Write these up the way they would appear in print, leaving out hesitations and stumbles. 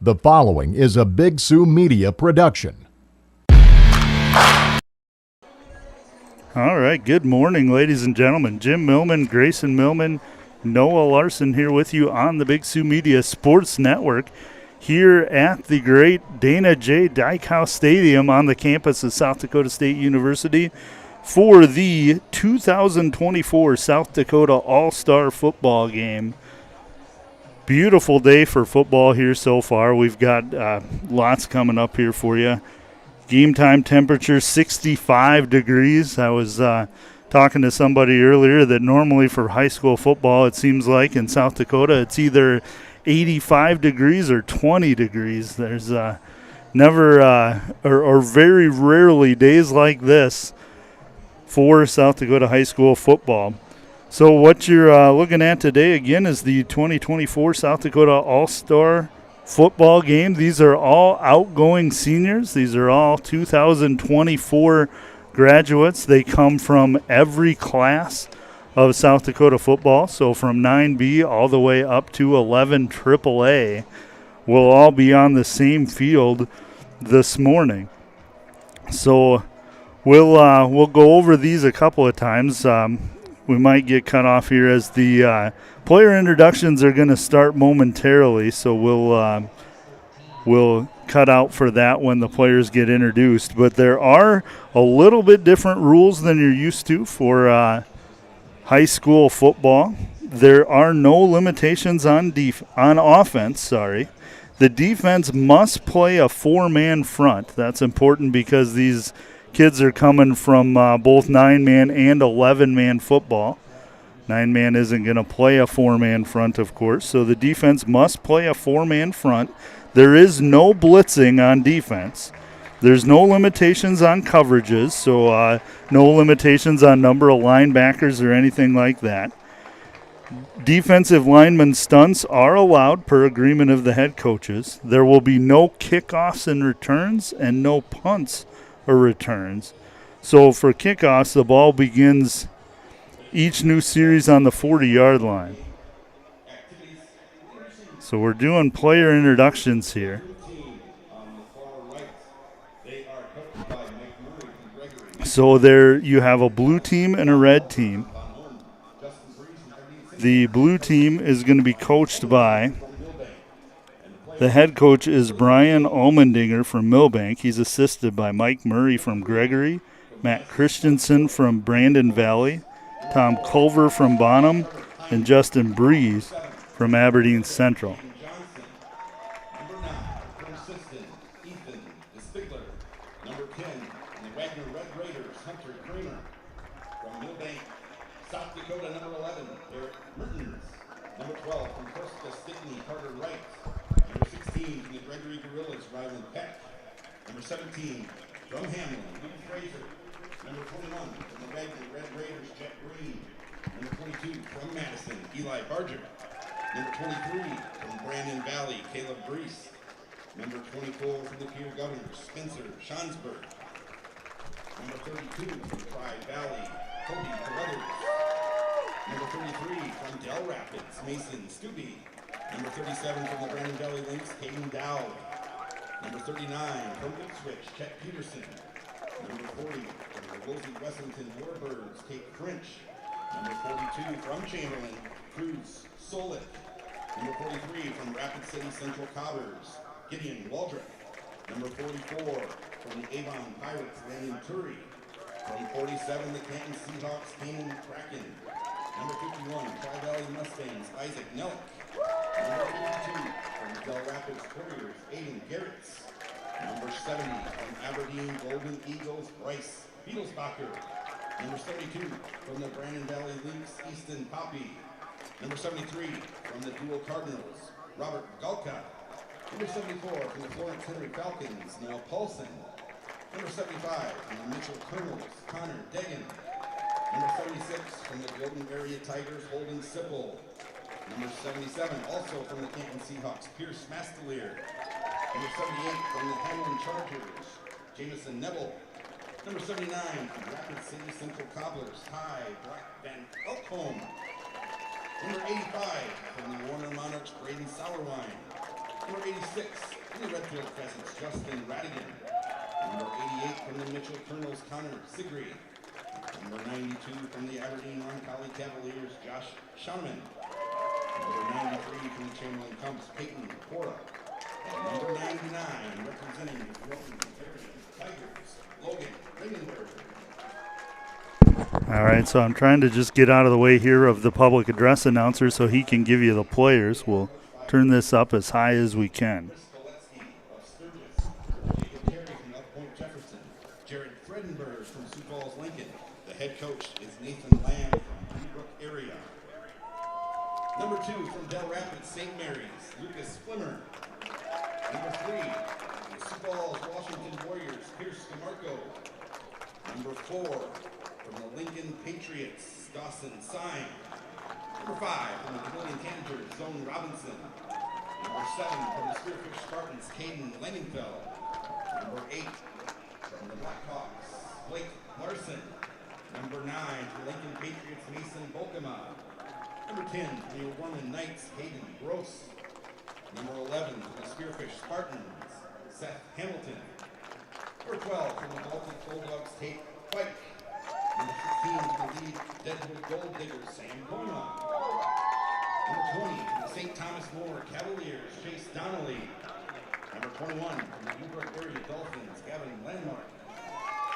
The following is a Big Sioux Media production. All right, good morning, ladies and gentlemen. Jim Millman, Grayson Millman, Noah Larson here with you on the Big Sioux Media Sports Network here at the great Dana J. Dykhouse Stadium on the campus of South Dakota State University for the 2024 South Dakota All-Star Football Game. Beautiful day for football here so far. We've got lots coming up here for you. Game time temperature 65 degrees. I was talking to somebody earlier that normally for high school football, it seems like in South Dakota, it's either 85 degrees or 20 degrees. There's never or very rarely days like this for South Dakota high school football. So what you're looking at today, again, is the 2024 South Dakota All-Star Football Game. These are all outgoing seniors. These are all 2024 graduates. They come from every class of South Dakota football, so from 9B all the way up to 11 AAA will all be on the same field this morning. So we'll go over these a couple of times. We might get cut off here as the player introductions are going to start momentarily, so we'll cut out for that when the players get introduced. But there are a little bit different rules than you're used to for high school football. There are no limitations on offense. The defense must play a four-man front. That's important because these kids are coming from both 9-man and 11-man football. 9-man isn't going to play a four-man front, of course, so the defense must play a four-man front. There is no blitzing on defense. There's no limitations on coverages, so no limitations on number of linebackers or anything like that. Defensive lineman stunts are allowed per agreement of the head coaches. There will be no kickoffs and returns and no punts or returns. So for kickoffs, the ball begins each new series on the 40-yard line. So we're doing player introductions here. So there you have a blue team and a red team. The blue team is going to be coached by the head coach is Brian Almendinger from Millbank. He's assisted by Mike Murray from Gregory, Matt Christensen from Brandon Valley, Tom Culver from Bonham, and Justin Breeze from Aberdeen Central. Number 17 from Hamlin, Luke Fraser. Number 21 from the Red Raiders, Jet Green. Number 22 from Madison, Eli Barger. Number 23 from Brandon Valley, Caleb Brees. Number 24 from the Pierre Governors, Spencer Schonsberg. Number 32 from Pride Valley, Cody Carruthers. Number 33 from Del Rapids, Mason Stubbe. Number 37 from the Brandon Valley Lynx, Caden Dowd. Number 39 from Ipswich, Chet Peterson. Number 40 from the Woolsey Wessington Warbirds, Kate French. Number 42 from Chamberlain, Cruz Solik. Number 43 from Rapid City Central Cobbers, Gideon Waldrop. Number 44 from the Avon Pirates, Landon Turry. From 47, the Canton Seahawks, Kanan Kraken. Number 51, Tri-Valley Mustangs, Isaac Nellick. Number 52 from the Del Rapids Couriers, Aiden Garretts. Number 70 from Aberdeen Golden Eagles, Bryce Beetlesbacher. Number 72 from the Brandon Valley Lynx, Easton Poppy. Number 73 from the Dual Cardinals, Robert Galka. Number 74 from the Florence Henry Falcons, Noah Paulson. Number 75 from the Mitchell Colonels, Connor Degan. Number 76 from the Golden Area Tigers, Holden Sipple. Number 77 also from the Canton Seahawks, Pierce Mastelier. Number 78 from the Hamlin Chargers, Jamison Neville. Number 79 from Rapid City Central Cobblers, Ty Van Elkholm. Number 85 from the Warner Monarchs, Braden Sauerwein. Number 86 from the Redfield Pheasants, Justin Radigan. Number 88 from the Mitchell Colonels, Connor Sigree. Number 92 from the Aberdeen Roncalli Cavaliers, Josh Schauneman. Number 93 from the Chamberlain Cubs, Peyton Cora. And number 99 representing the Groton Tigers, Logan Ringenberg. All right, so I'm trying to just get out of the way here of the public address announcer so he can give you the players. We'll turn this up as high as we can. Jared Fredenberg from Sioux Falls, Lincoln. The head coach is Nathan Lamb from Newbrook area. Number 2 from Del Rapids, St. Mary's, Lucas Flimmer. Number 3, the Sioux Falls, Washington Warriors, Pierce DeMarco. Number 4 from the Lincoln Patriots, Dawson Sine. Number 5 from the Pavilion Tanagers, Zone Robinson. Number 7 from the Spearfish Spartans, Caden Langenfeld. Number 8 from the Blackhawks, Blake Larson. Number 9 for the Lincoln Patriots, Mason Volkema. Number 10 for the O'Gorman Knights, Hayden Gross. Number 11 for the Spearfish Spartans, Seth Hamilton. Number 12 from the Baltic Bulldogs, Tate Pike. Number 16 for the lead Deadwood Gold Diggers, Sam Goma. Number 20 from the St. Thomas More Cavaliers, Chase Donnelly. Number 21 from the Newbrook area Dolphins, Gavin Landmark.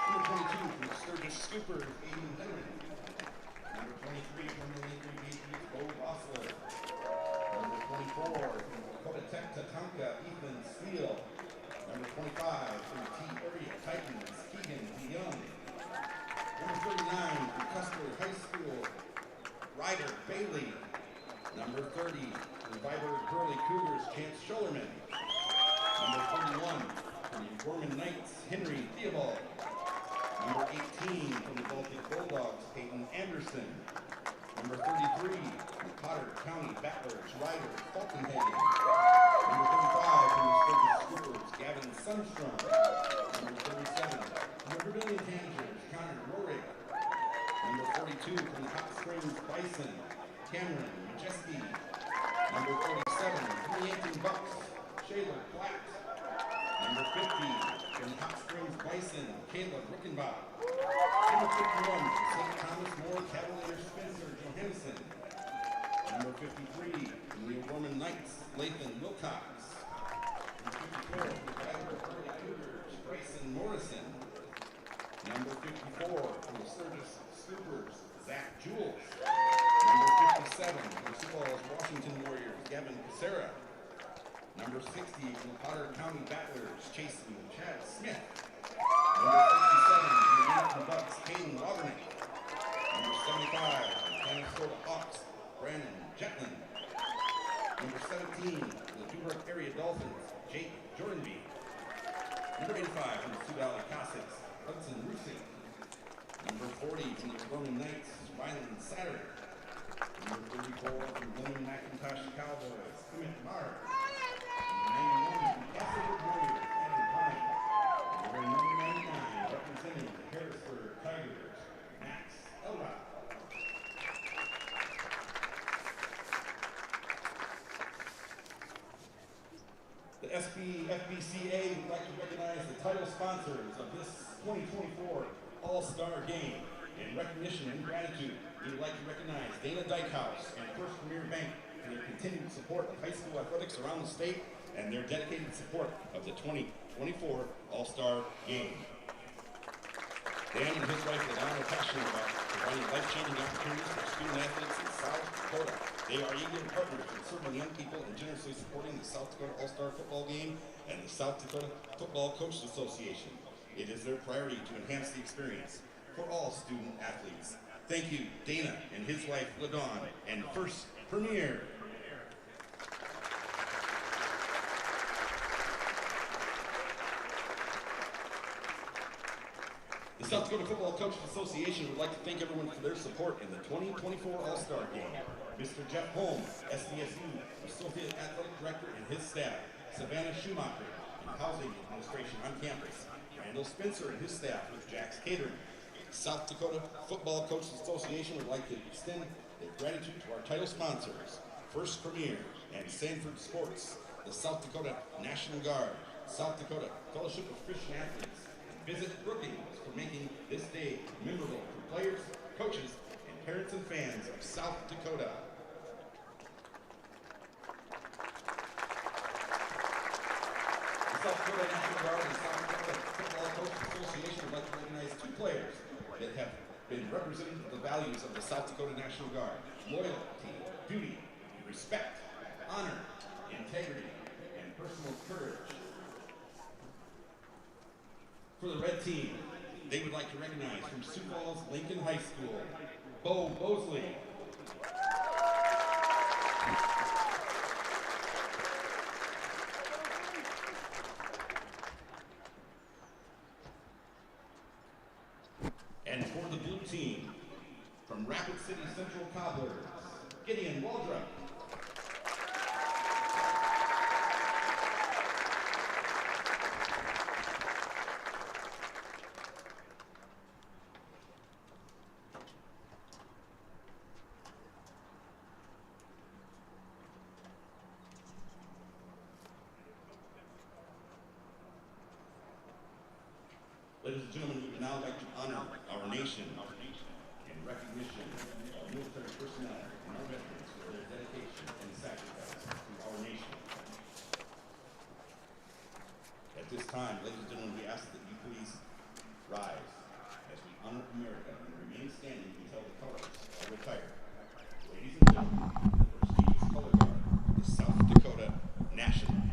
Number 22 from the Sturgis Scoopers, Aiden Henry. Number 23 from the Lincoln Patriots, Bo Rossler. Number 24 from Dakota Tech Tatanka, Ethan Steele. Number 25 from the T area Titans, Keegan DeYoung. Number 39 from Custer High School, Ryder Bailey. Number 30 from the Viber Curly Cougars, Chance Schollerman. Number 31 from the Gorman Knights, Henry Theobald. Number 18 from the Baltic Bulldogs, Peyton Anderson. Number 33 from the Potter County Battlers, Ryder Falkenhagen. Number 35 from the Sturgis Scoopers, Gavin Sundstrom. Number 37 from the Pavilion Tanagers, Connor Rorig. Number 42 from the Hot Springs Bison, Cameron Majeski. Number 47 from the Yankton Bucks, Shayla Platt. Number 50 from the Hot Springs Bison, Caleb Rickenbach. Number 51 from St. Thomas More Cavaliers, Spencer Johansson. Number 53 from the O'Gorman Knights, Lathan Wilcox. Number 54 from the Viber Curly Cougars, Bryson Morrison. Number 54 from the Sturgis Scoopers, Zach Jules. Number 57 from the Sioux Falls Washington Warriors, Gavin Casera. Number 60 from the Potter County Battlers, Chase and Chad Smith. Number 67 from the Yankton Bucks, Caden Robernick. Number 75 from the Minnesota Hawks, Brandon Jetland. Number 17 from the Newbrook area Dolphins, Jake Jordanby. Number 85 from the Sioux Valley Cossacks, Hudson Rusing. Number 40 from the Gorman Knights, Ryland Satter. Number 34 from Millman McIntosh Cowboys, Emmett Marr. Number 91 from Castlewood Warriors, Adam Pine. And number 99 representing the Harrisburg Tigers, Max Elrod. The SDFBCA would like to recognize the title sponsors of this 2024 All-Star Game. In recognition and gratitude, we would like to recognize Dana Dykhouse and First Premier Bank for their continued support of high school athletics around the state and their dedicated support of the 2024 All-Star Game. Dan and his wife Ladon are passionate about providing life-changing opportunities for student athletes in South Dakota. They are eager partners in serving young people and generously supporting the South Dakota All-Star Football Game and the South Dakota Football Coaches Association. It is their priority to enhance the experience for all student athletes. Thank you, Dana and his wife, LaDawn, and First Premier. The South Dakota Football Coaches Association would like to thank everyone for their support in the 2024 All-Star Game. Mr. Jeff Holmes, SDSU Associate Athletic Director, and his staff. Savannah Schumacher, in Housing Administration on campus. Randall Spencer and his staff with Jack's Catering. South Dakota Football Coaches Association would like to extend their gratitude to our title sponsors, First Premier and Sanford Sports. the South Dakota National Guard, South Dakota Fellowship of Christian Athletes, and Visit Brookings for making this day memorable for players, coaches, and parents and fans of South Dakota. The South Dakota National Guard and South Dakota Football Coaches Association would like to recognize two players that have been representing the values of the South Dakota National Guard: loyalty, duty, respect, honor, integrity, and personal courage. For the red team, they would like to recognize from Sioux Falls Lincoln High School, Bo Bosley. And for the blue team, from Rapid City Central Cobblers, Gideon Waldrop. Ladies and gentlemen, we would now like to honor our nation in recognition of military personnel and our veterans for their dedication and sacrifice to our nation. At this time, ladies and gentlemen, we ask that you please rise as we honor America and remain standing until the colors are retired. Ladies and gentlemen, the prestigious color guard, the South Dakota National Guard.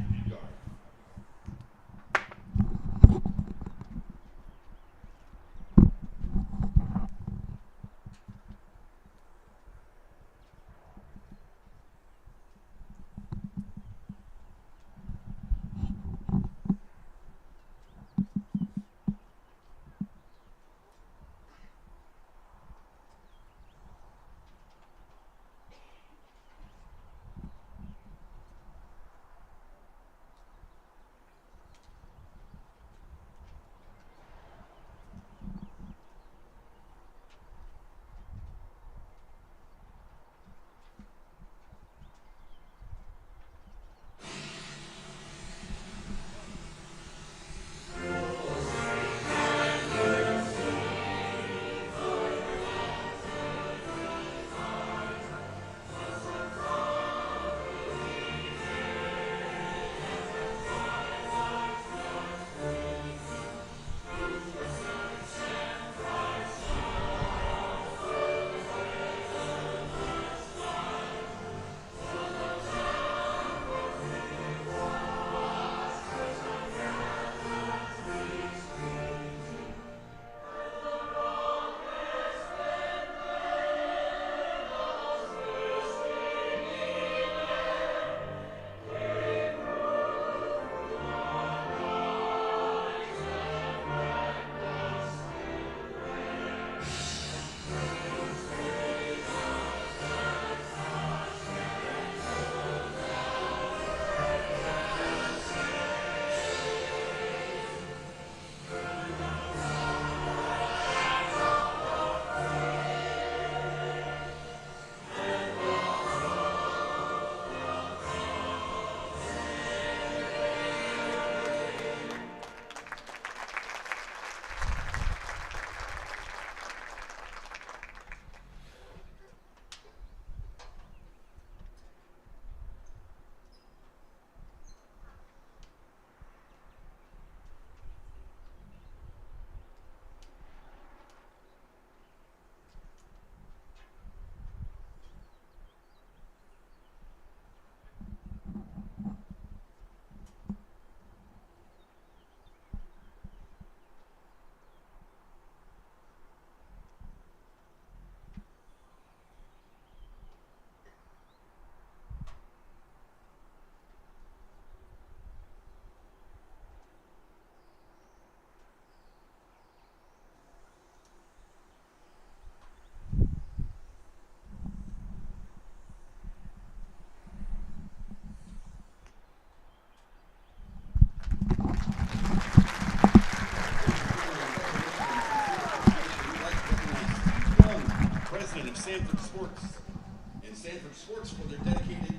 Sanford Sports for their dedicated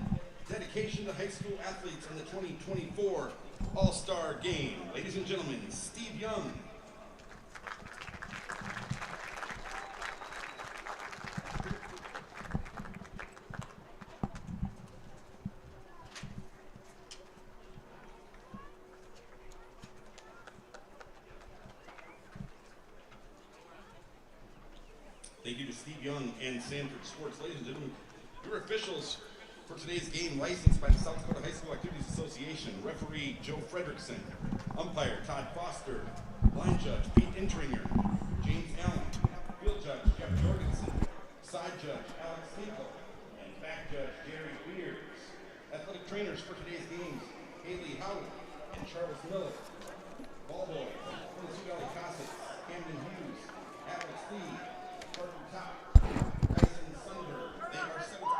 dedication to high school athletes in the 2024 All-Star Game. Ladies and gentlemen, Steve Young. Thank you to Steve Young and Sanford Sports. Ladies and gentlemen, your officials for today's game, licensed by the South Dakota High School Activities Association. Referee Joe Frederickson. Umpire Todd Foster. Line judge Pete Intringer. James Allen. Field judge Jeff Jorgensen. Side judge Alex Hinkle. And back judge Gary Beers. Athletic trainers for today's games, Haley Howard and Charles Miller. Ball boys, Sioux Valley Cossacks, Camden Hughes, Alex Lee, Parker Top, Tyson Sunder. They are seventh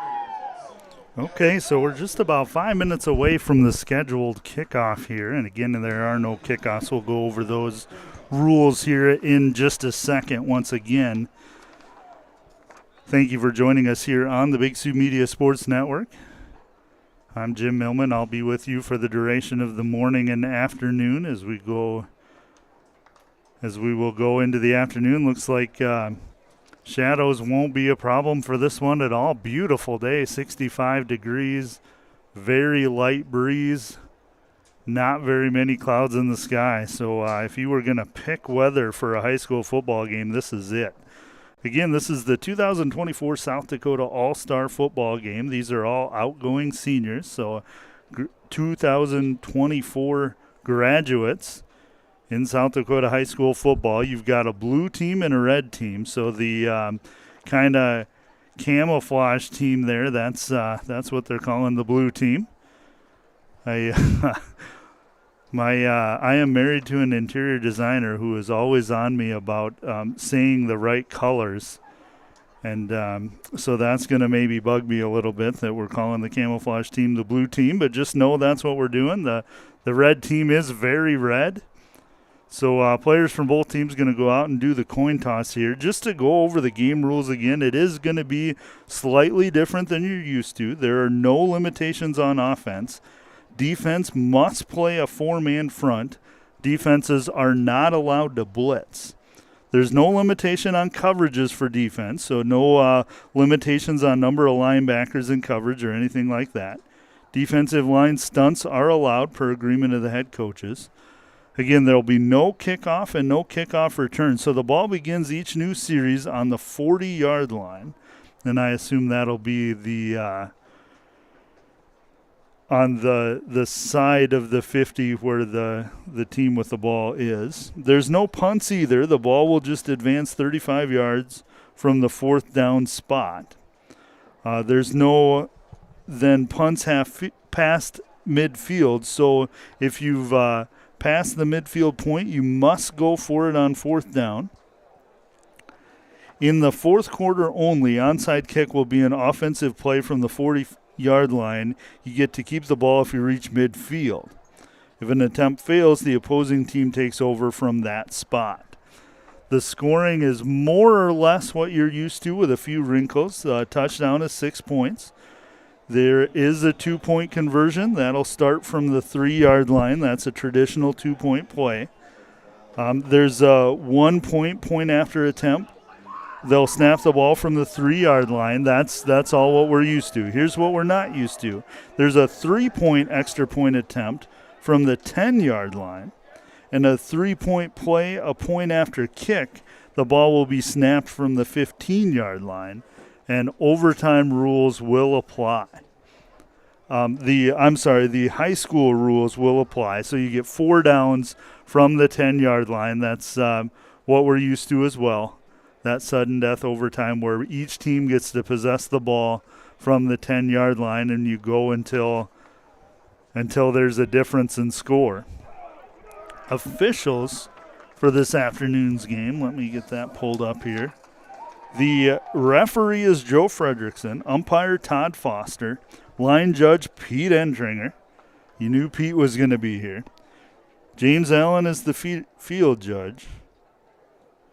graders. Okay, so we're just about 5 minutes away from the scheduled kickoff here. And again, there are no kickoffs. We'll go over those rules here in just a second once again. Thank you for joining us here on the Big Sioux Media Sports Network. I'm Jim Millman. I'll be with you for the duration of the morning and afternoon as we will go into the afternoon. Looks like shadows won't be a problem for this one at all. Beautiful day, 65 degrees, very light breeze, not very many clouds in the sky. So if you were going to pick weather for a high school football game, this is it. Again, this is the 2024 South Dakota All-Star Football Game. These are all outgoing seniors, so 2024 graduates in South Dakota high school football. You've got a blue team and a red team, so the kind of camouflage team there, that's what they're calling the blue team. I am married to an interior designer who is always on me about saying the right colors. And so that's going to maybe bug me a little bit that we're calling the camouflage team the blue team. But just know that's what we're doing. The red team is very red. So players from both teams going to go out and do the coin toss here. Just to go over the game rules again, it is going to be slightly different than you're used to. There are no limitations on offense. Defense must play a four-man front. Defenses are not allowed to blitz. There's no limitation on coverages for defense, so no limitations on number of linebackers in coverage or anything like that. Defensive line stunts are allowed per agreement of the head coaches. Again, there will be no kickoff and no kickoff return. So the ball begins each new series on the 40-yard line, and I assume that'll be the on the side of the 50 where the team with the ball is. There's no punts either. The ball will just advance 35 yards from the fourth down spot. There's no then punts past midfield. So if you've passed the midfield point, you must go for it on fourth down. In the fourth quarter only, onside kick will be an offensive play from the 40-yard line. You get to keep the ball if you reach midfield. If an attempt fails, the opposing team takes over from that spot. The scoring is more or less what you're used to with a few wrinkles. Touchdown is 6 points. There is a 2-point conversion. That'll start from the 3-yard line. That's a traditional 2-point play. There's a 1-point after attempt. They'll snap the ball from the 3-yard line. That's all what we're used to. Here's what we're not used to. There's a 3-point extra point attempt from the 10-yard line. And a 3-point play, a point after kick, the ball will be snapped from the 15-yard line. And overtime rules will apply. The high school rules will apply. So you get 4 downs from the 10-yard line. That's what we're used to as well. That sudden death overtime where each team gets to possess the ball from the 10-yard line, and you go until there's a difference in score. Officials for this afternoon's game, let me get that pulled up here. The referee is Joe Frederickson, umpire Todd Foster, line judge Pete Endringer. You knew Pete was going to be here. James Allen is the field judge.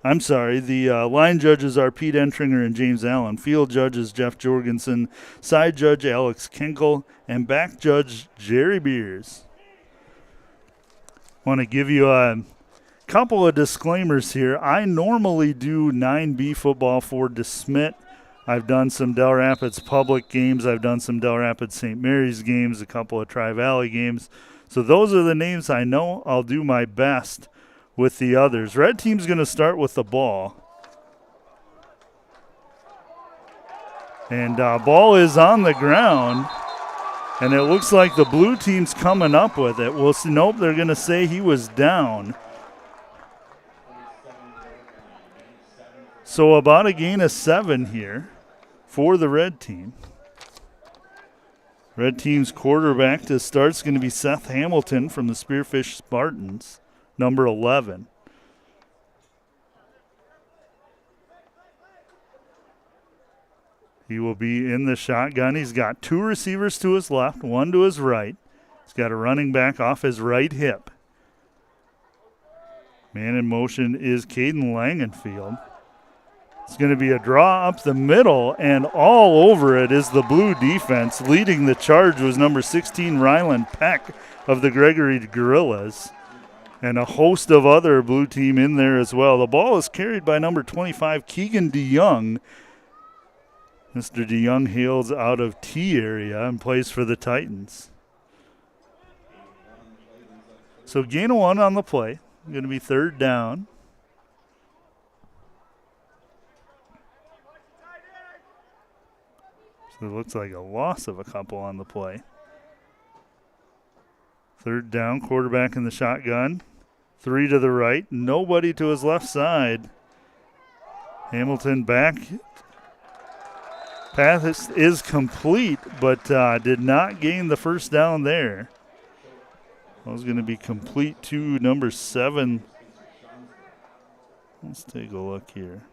I'm sorry, the line judges are Pete Entringer and James Allen. Field judges Jeff Jorgensen. Side judge Alex Kinkel. And back judge Jerry Beers. Want to give you a couple of disclaimers here. I normally do 9B football for DeSmet. I've done some Del Rapids Public games. I've done some Del Rapids St. Mary's games, a couple of Tri-Valley games. So those are the names I know. I'll do my best with the others. Red team's going to start with the ball. And ball is on the ground. And it looks like the blue team's coming up with it. We'll see. Nope, they're going to say he was down. So about a gain of 7 here for the red team. Red team's quarterback to start is going to be Seth Hamilton from the Spearfish Spartans, number 11. He will be in the shotgun. He's got 2 receivers to his left, 1 to his right. He's got a running back off his right hip. Man in motion is Caden Langenfield. It's going to be a draw up the middle, and all over it is the blue defense. Leading the charge was number 16, Ryland Peck of the Gregory Gorillas, and a host of other blue team in there as well. The ball is carried by number 25, Keegan DeYoung. Mr. DeYoung hails out of T area and plays for the Titans. So gain of 1 on the play. Going to be 3rd down. So it looks like a loss of a couple on the play. 3rd down, quarterback in the shotgun. 3 to the right, nobody to his left side. Hamilton back. Pass is complete, but did not gain the first down there. That was going to be complete to number 7. Let's take a look here.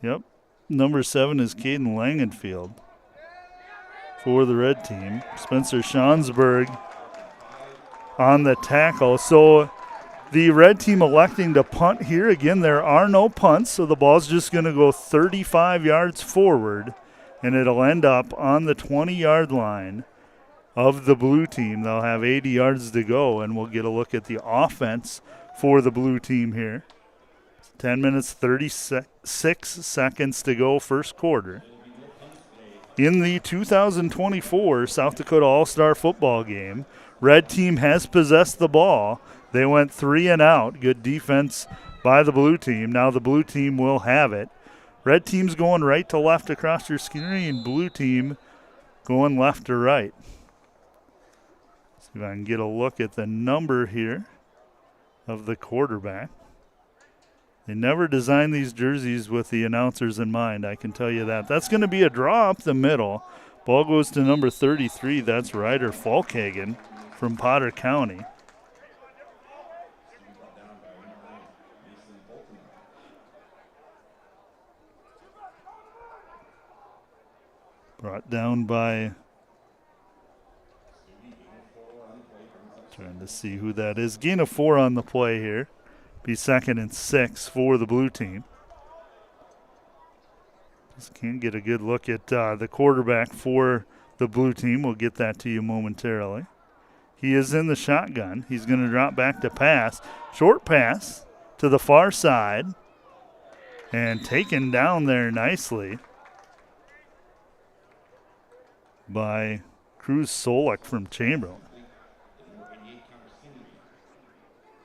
Yep. Number 7 is Caden Langenfield for the red team. Spencer Schonsberg on the tackle. So the red team electing to punt here. Again, there are no punts, so the ball's just going to go 35 yards forward, and it'll end up on the 20-yard line of the blue team. They'll have 80 yards to go, and we'll get a look at the offense for the blue team here. 10 minutes, 36 seconds to go, first quarter. In the 2024 South Dakota All-Star football game, red team has possessed the ball. They went 3 and out. Good defense by the blue team. Now the blue team will have it. Red team's going right to left across your screen. Blue team going left to right. See if I can get a look at the number here of the quarterback. They never designed these jerseys with the announcers in mind, I can tell you that. That's going to be a draw up the middle. Ball goes to number 33. That's Ryder Falkhagen from Potter County. Brought down by, trying to see who that is. Gain of 4 on the play here. Be 2nd and 6 for the blue team. Just can't get a good look at the quarterback for the blue team. We'll get that to you momentarily. He is in the shotgun. He's going to drop back to pass. Short pass to the far side. And taken down there nicely by Cruz Solek from Chamberlain.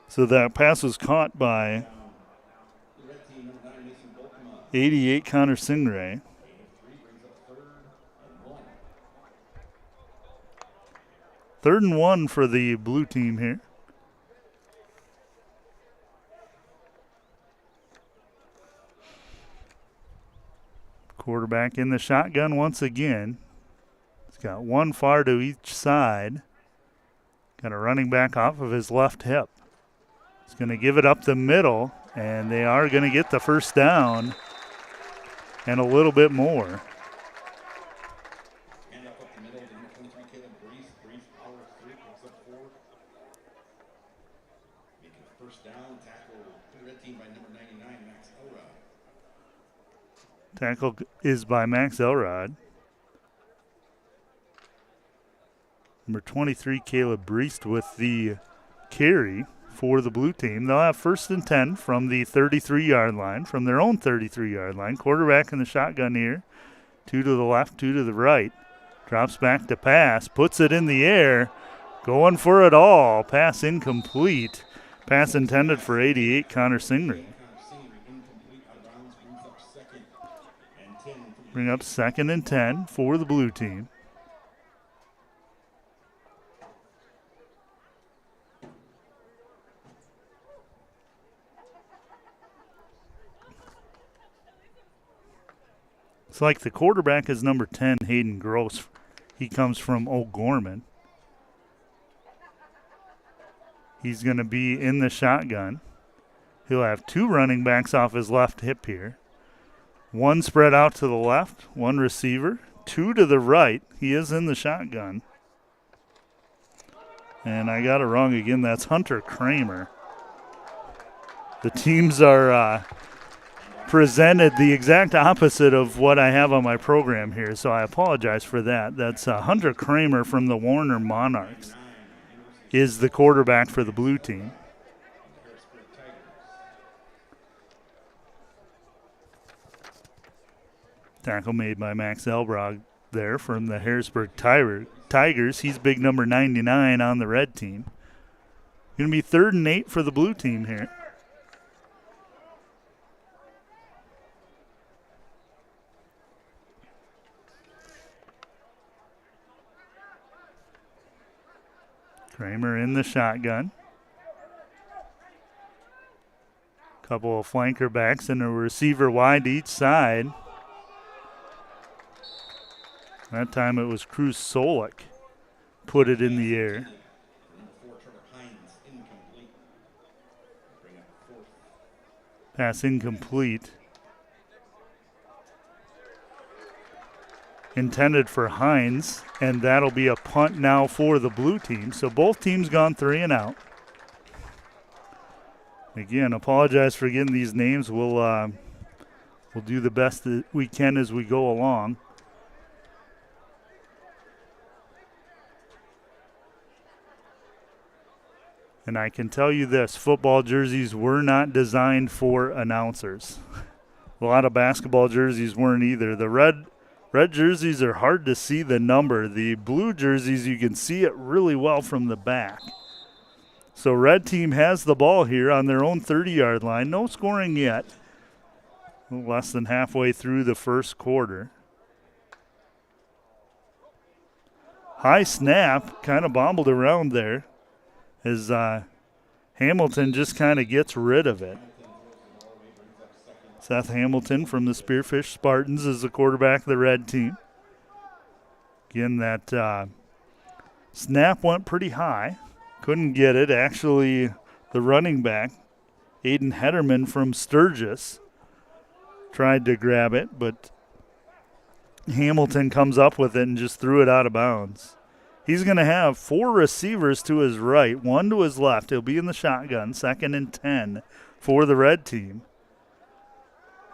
So that pass was caught by 88 Connor Singray. Third and 1 for the blue team here. Quarterback in the shotgun once again. He's got 1 far to each side. Got a running back off of his left hip. He's going to give it up the middle, and they are going to get the first down and a little bit more. Hand up the middle, the number 23 kid, Breeze power 3, picks up 4. Making a first down, tackle Tackle is by Max Elrod. Number 23, Caleb Breest with the carry for the blue team. They'll have 1st and 10 from the 33-yard line, from their own 33-yard line. Quarterback in the shotgun here. 2 to the left, 2 to the right. Drops back to pass, puts it in the air, going for it all. Pass incomplete. Pass intended for 88, Connor Singry. Bring up 2nd and 10 for the blue team. It's like the quarterback is number 10, Hayden Gross. He comes from O'Gorman. He's going to be in the shotgun. He'll have 2 running backs off his left hip here. 1 spread out to the left, 1 receiver, 2 to the right. He is in the shotgun. And I got it wrong again. That's Hunter Kramer. The teams are presented the exact opposite of what I have on my program here, so I apologize for that. That's Hunter Kramer from the Warner Monarchs is the quarterback for the blue team. Tackle made by Max Elbrog there from the Harrisburg Tigers. He's big number 99 on the red team. Going to be 3rd and 8 for the blue team here. Kramer in the shotgun. Couple of flanker backs and a receiver wide each side. That time it was Cruz Solik. Put it in the air. Pass incomplete. Intended for Hines, and that'll be a punt now for the blue team. So both teams gone 3 and out. Again, apologize for getting these names. We'll do the best that we can as we go along. And I can tell you this, football jerseys were not designed for announcers. A lot of basketball jerseys weren't either. The red jerseys are hard to see the number. The blue jerseys, you can see it really well from the back. So red team has the ball here on their own 30-yard line. No scoring yet. Less than halfway through the first quarter. High snap, kind of bobbled around there as Hamilton just kind of gets rid of it. Seth Hamilton from the Spearfish Spartans is the quarterback of the red team. Again, that snap went pretty high. Couldn't get it. Actually, the running back, Aiden Hederman from Sturgis, tried to grab it, but Hamilton comes up with it and just threw it out of bounds. He's going to have 4 receivers to his right, 1 to his left. He'll be in the shotgun, 2nd and 10 for the red team.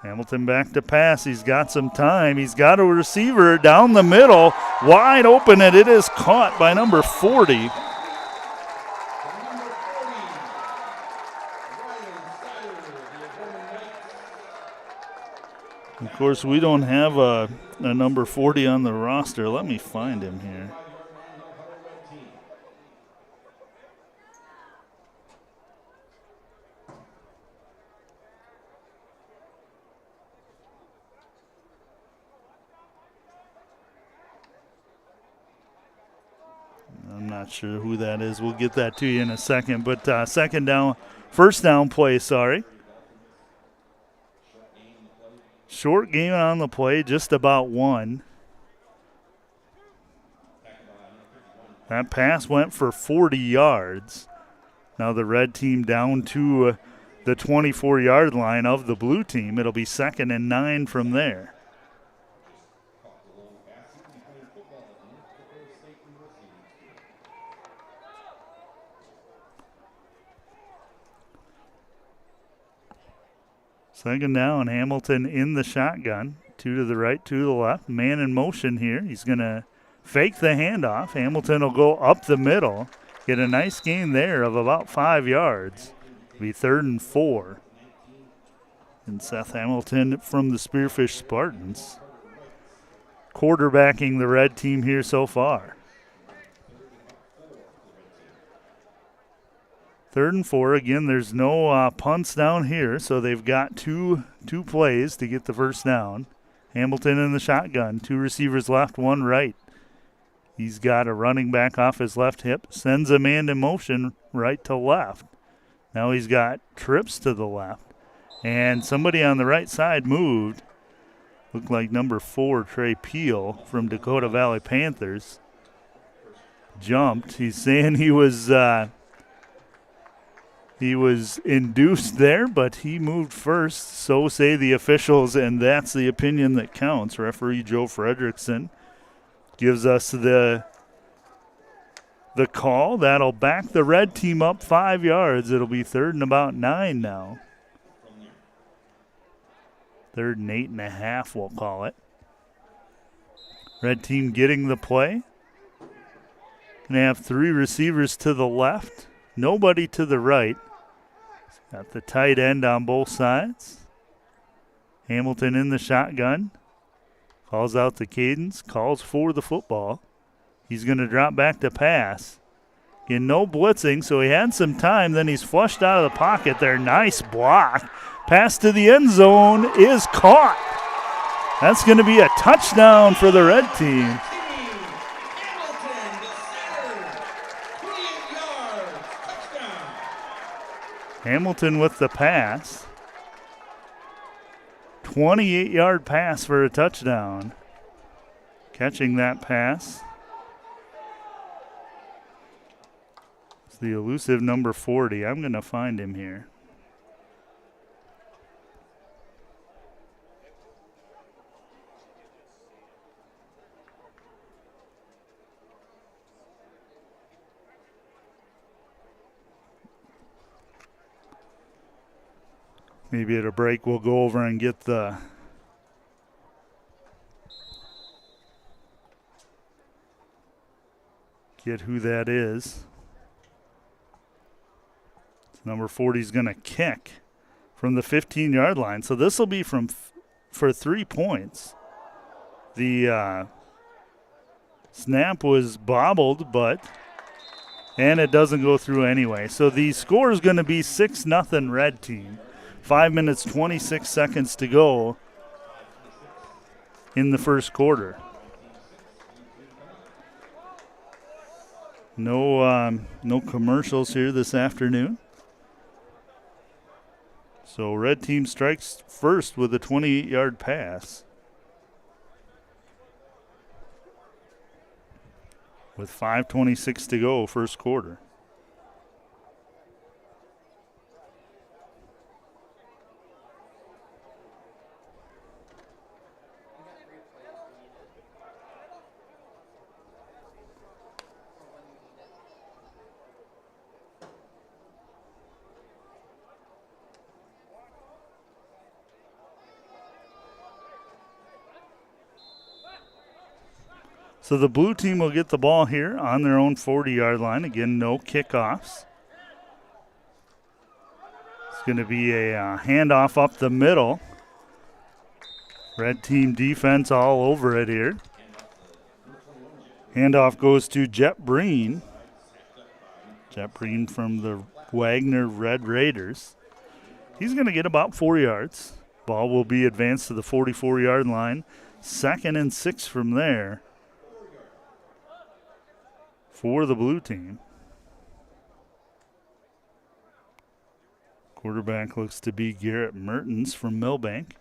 Hamilton back to pass. He's got some time. He's got a receiver down the middle, wide open, and it is caught by number 40. Of course, we don't have a number 40 on the roster. Let me find him here. I'm not sure who that is. We'll get that to you in a second. But first down play, sorry. Short game on the play, just about 1. That pass went for 40 yards. Now the red team down to the 24-yard line of the blue team. It'll be 2nd and 9 from there. Second down, Hamilton in the shotgun. two to the right, two to the left. Man in motion here. He's going to fake the handoff. Hamilton will go up the middle. Get a nice gain there of about 5 yards. Be 3rd and 4. And Seth Hamilton from the Spearfish Spartans quarterbacking the red team here so far. 3rd and 4. Again, there's no punts down here, so they've got two plays to get the first down. Hamilton in the shotgun. 2 receivers left, 1 right. He's got a running back off his left hip. Sends a man in motion right to left. Now he's got trips to the left. And somebody on the right side moved. Looked like number 4, Trey Peel from Dakota Valley Panthers. Jumped. He's saying he was induced there, but he moved first. So say the officials, and that's the opinion that counts. Referee Joe Fredrickson gives us the call. That'll back the red team up 5 yards. It'll be 3rd and about 9 now. 3rd and 8.5, we'll call it. Red team getting the play. Going to have 3 receivers to the left, nobody to the right. Got the tight end on both sides. Hamilton in the shotgun. Calls out the cadence, calls for the football. He's going to drop back to pass. Again, no blitzing, so he had some time. Then he's flushed out of the pocket there. Nice block. Pass to the end zone is caught. That's going to be a touchdown for the red team. Hamilton with the pass. 28-yard pass for a touchdown. Catching that pass. It's the elusive number 40. I'm going to find him here. Maybe at a break we'll go over and get who that is. Number 40 is going to kick from the 15-yard line. So this will be for 3 points. The snap was bobbled, and it doesn't go through anyway. So the score is going to be 6-0 red team. 5 minutes, 26 seconds to go in the first quarter. No commercials here this afternoon. So red team strikes first with a 28-yard pass. With 5:26 to go, first quarter. So the blue team will get the ball here on their own 40-yard line. Again, no kickoffs. It's going to be a handoff up the middle. Red team defense all over it here. Handoff goes to Jet Breen. Jet Breen from the Wagner Red Raiders. He's going to get about 4 yards. Ball will be advanced to the 44-yard line. 2nd and 6 from there for the blue team. Quarterback looks to be Garrett Mertens from Millbank.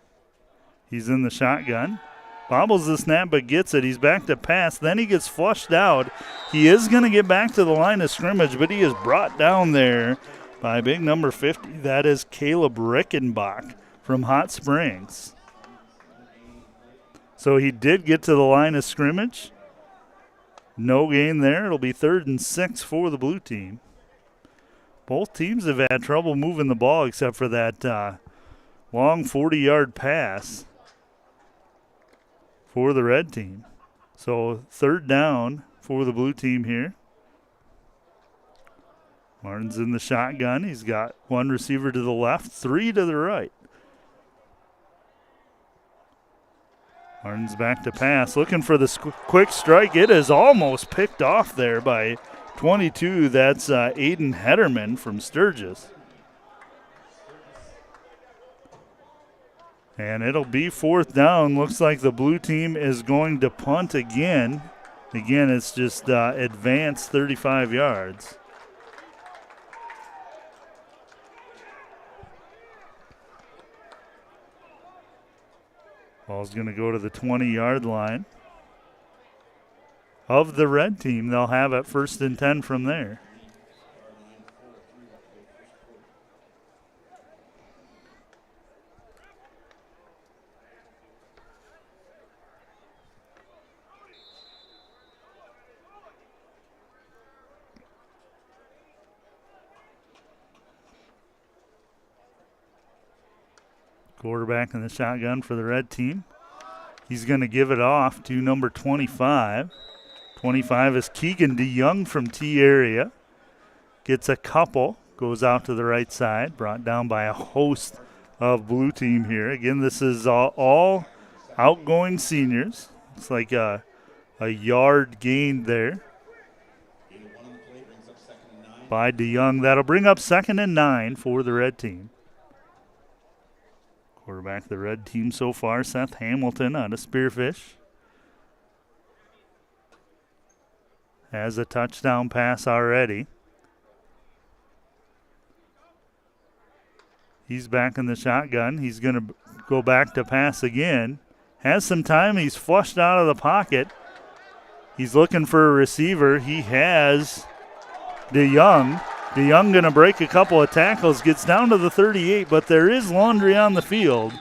He's in the shotgun. Bobbles the snap but gets it. He's back to pass. Then he gets flushed out. He is going to get back to the line of scrimmage, but he is brought down there by big number 50. That is Caleb Rickenbach from Hot Springs. So he did get to the line of scrimmage. No gain there. It'll be 3rd and 6 for the blue team. Both teams have had trouble moving the ball except for that long 40-yard pass. for the red team. So third down for the blue team here. Martin's in the shotgun. He's got one receiver to the left, three to the right. Martin's back to pass, looking for the quick strike. It is almost picked off there by 22. That's Aiden Hederman from Sturgis. And it'll be fourth down. Looks like the blue team is going to punt again. Again, it's just advanced 35 yards. Ball's going to go to the 20-yard line of the red team. They'll have it 1st and 10 from there. Quarterback in the shotgun for the red team. He's going to give it off to number 25. 25 is Keegan DeYoung from T area. Gets a couple, goes out to the right side, brought down by a host of blue team here. Again, this is all outgoing seniors. It's like a yard gained there by DeYoung. That'll bring up 2nd and 9 for the red team. Quarterback the red team so far, Seth Hamilton out of Spearfish. Has a touchdown pass already. He's back in the shotgun. He's going to go back to pass again. Has some time. He's flushed out of the pocket. He's looking for a receiver. He has DeYoung. DeYoung going to break a couple of tackles, gets down to the 38, but there is laundry on the field.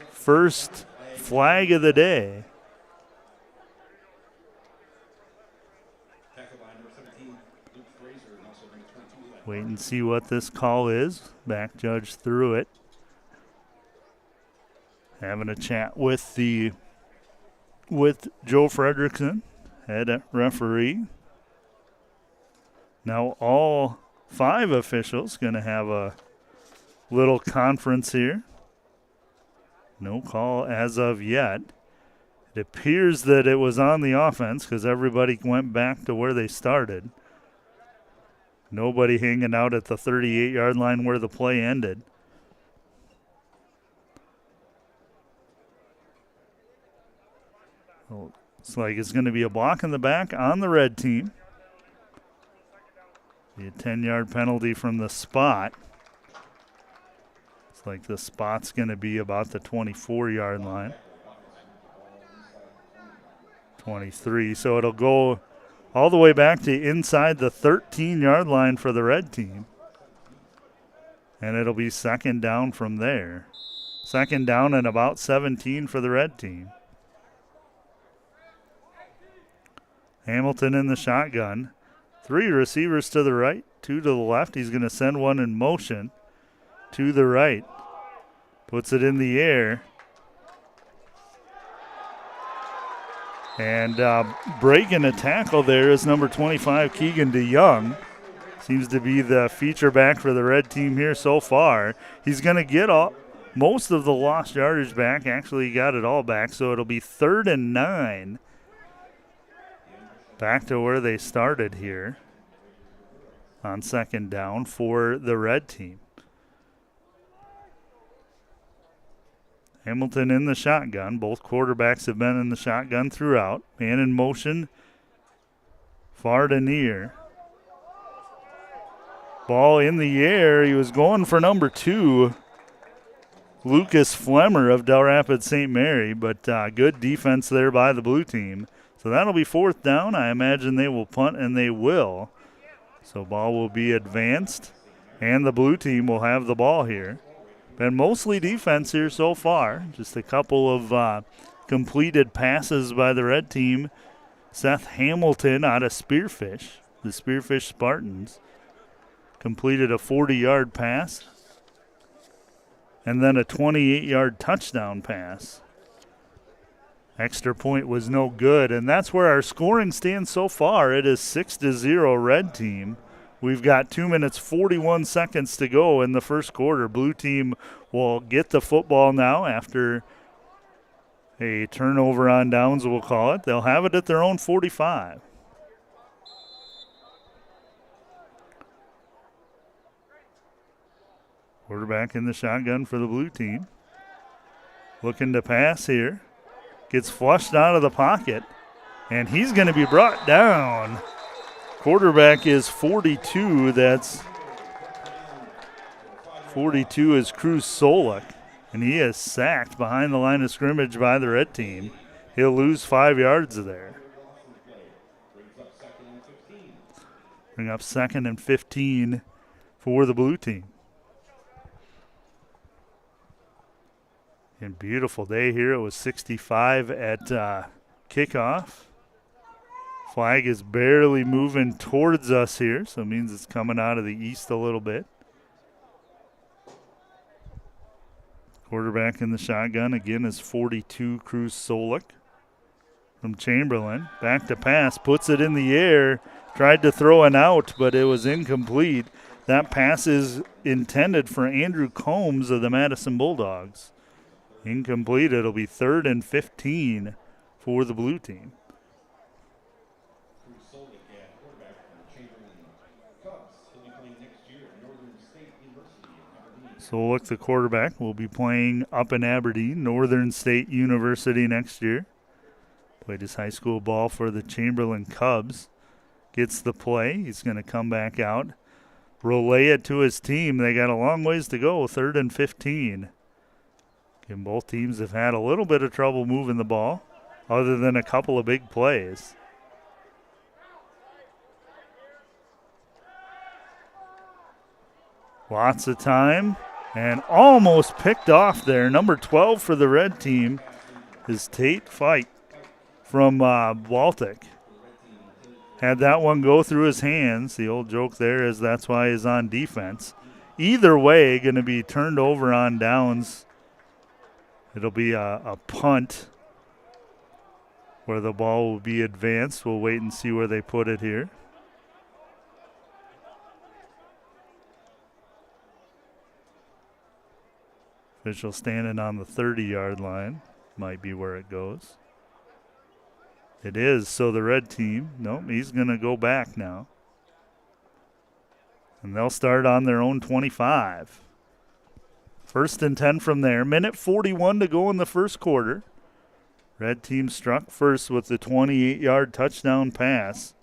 First flag of the day. Wait and see what this call is. Back judge threw it. Having a chat with Joe Fredrickson, head referee. Now all 5 officials going to have a little conference here. No call as of yet. It appears that it was on the offense because everybody went back to where they started. Nobody hanging out at the 38-yard line where the play ended. Looks like it's going to be a block in the back on the red team. A 10-yard penalty from the spot. It's like the spot's going to be about the 24-yard line. 23. So it'll go all the way back to inside the 13-yard line for the red team. And it'll be 2nd down from there. 2nd down and about 17 for the red team. Hamilton in the shotgun. 3 receivers to the right, 2 to the left. He's going to send one in motion to the right. Puts it in the air. And breaking a tackle there is number 25, Keegan DeYoung. Seems to be the feature back for the red team here so far. He's going to get most of the lost yardage back. Actually, he got it all back, so it'll be 3rd and 9. Back to where they started here on 2nd down for the red team. Hamilton in the shotgun. Both quarterbacks have been in the shotgun throughout. Man in motion, far to near. Ball in the air. He was going for number 2, Lucas Flemmer of Del Rapids St. Mary, but good defense there by the blue team. So that'll be 4th down. I imagine they will punt, and they will. So ball will be advanced, and the blue team will have the ball here. Been mostly defense here so far. Just a couple of completed passes by the red team. Seth Hamilton out of Spearfish, the Spearfish Spartans, completed a 40-yard pass and then a 28-yard touchdown pass. Extra point was no good, and that's where our scoring stands so far. It is 6-0 red team. We've got 2 minutes, 41 seconds to go in the first quarter. Blue team will get the football now after a turnover on downs, we'll call it. They'll have it at their own 45. Quarterback in the shotgun for the blue team. Looking to pass here. Gets flushed out of the pocket, and he's going to be brought down. Quarterback is 42. That's 42 is Cruz Solik, and he is sacked behind the line of scrimmage by the red team. He'll lose 5 yards there. Bring up 2nd and 15 for the blue team. And beautiful day here. It was 65 at kickoff. Flag is barely moving towards us here, so it means it's coming out of the east a little bit. Quarterback in the shotgun again is 42, Cruz Solik from Chamberlain. Back to pass, puts it in the air, tried to throw an out, but it was incomplete. That pass is intended for Andrew Combs of the Madison Bulldogs. Incomplete. It'll be 3rd and 15 for the blue team. Solik, the quarterback, will be playing up in Aberdeen, Northern State University next year. Played his high school ball for the Chamberlain Cubs. Gets the play. He's going to come back out, relay it to his team. They got a long ways to go, 3rd and 15. And both teams have had a little bit of trouble moving the ball, other than a couple of big plays. Lots of time, and almost picked off there. Number 12 for the red team is Tate Fight from Baltic. Had that one go through his hands. The old joke there is that's why he's on defense. Either way, going to be turned over on downs. It'll be a punt where the ball will be advanced. We'll wait and see where they put it here. Official standing on the 30-yard line. Might be where it goes. It is, so the red team, nope, he's going to go back now. And they'll start on their own 25. 1st and 10 from there. Minute 41 to go in the first quarter. Red team struck first with the 28-yard touchdown pass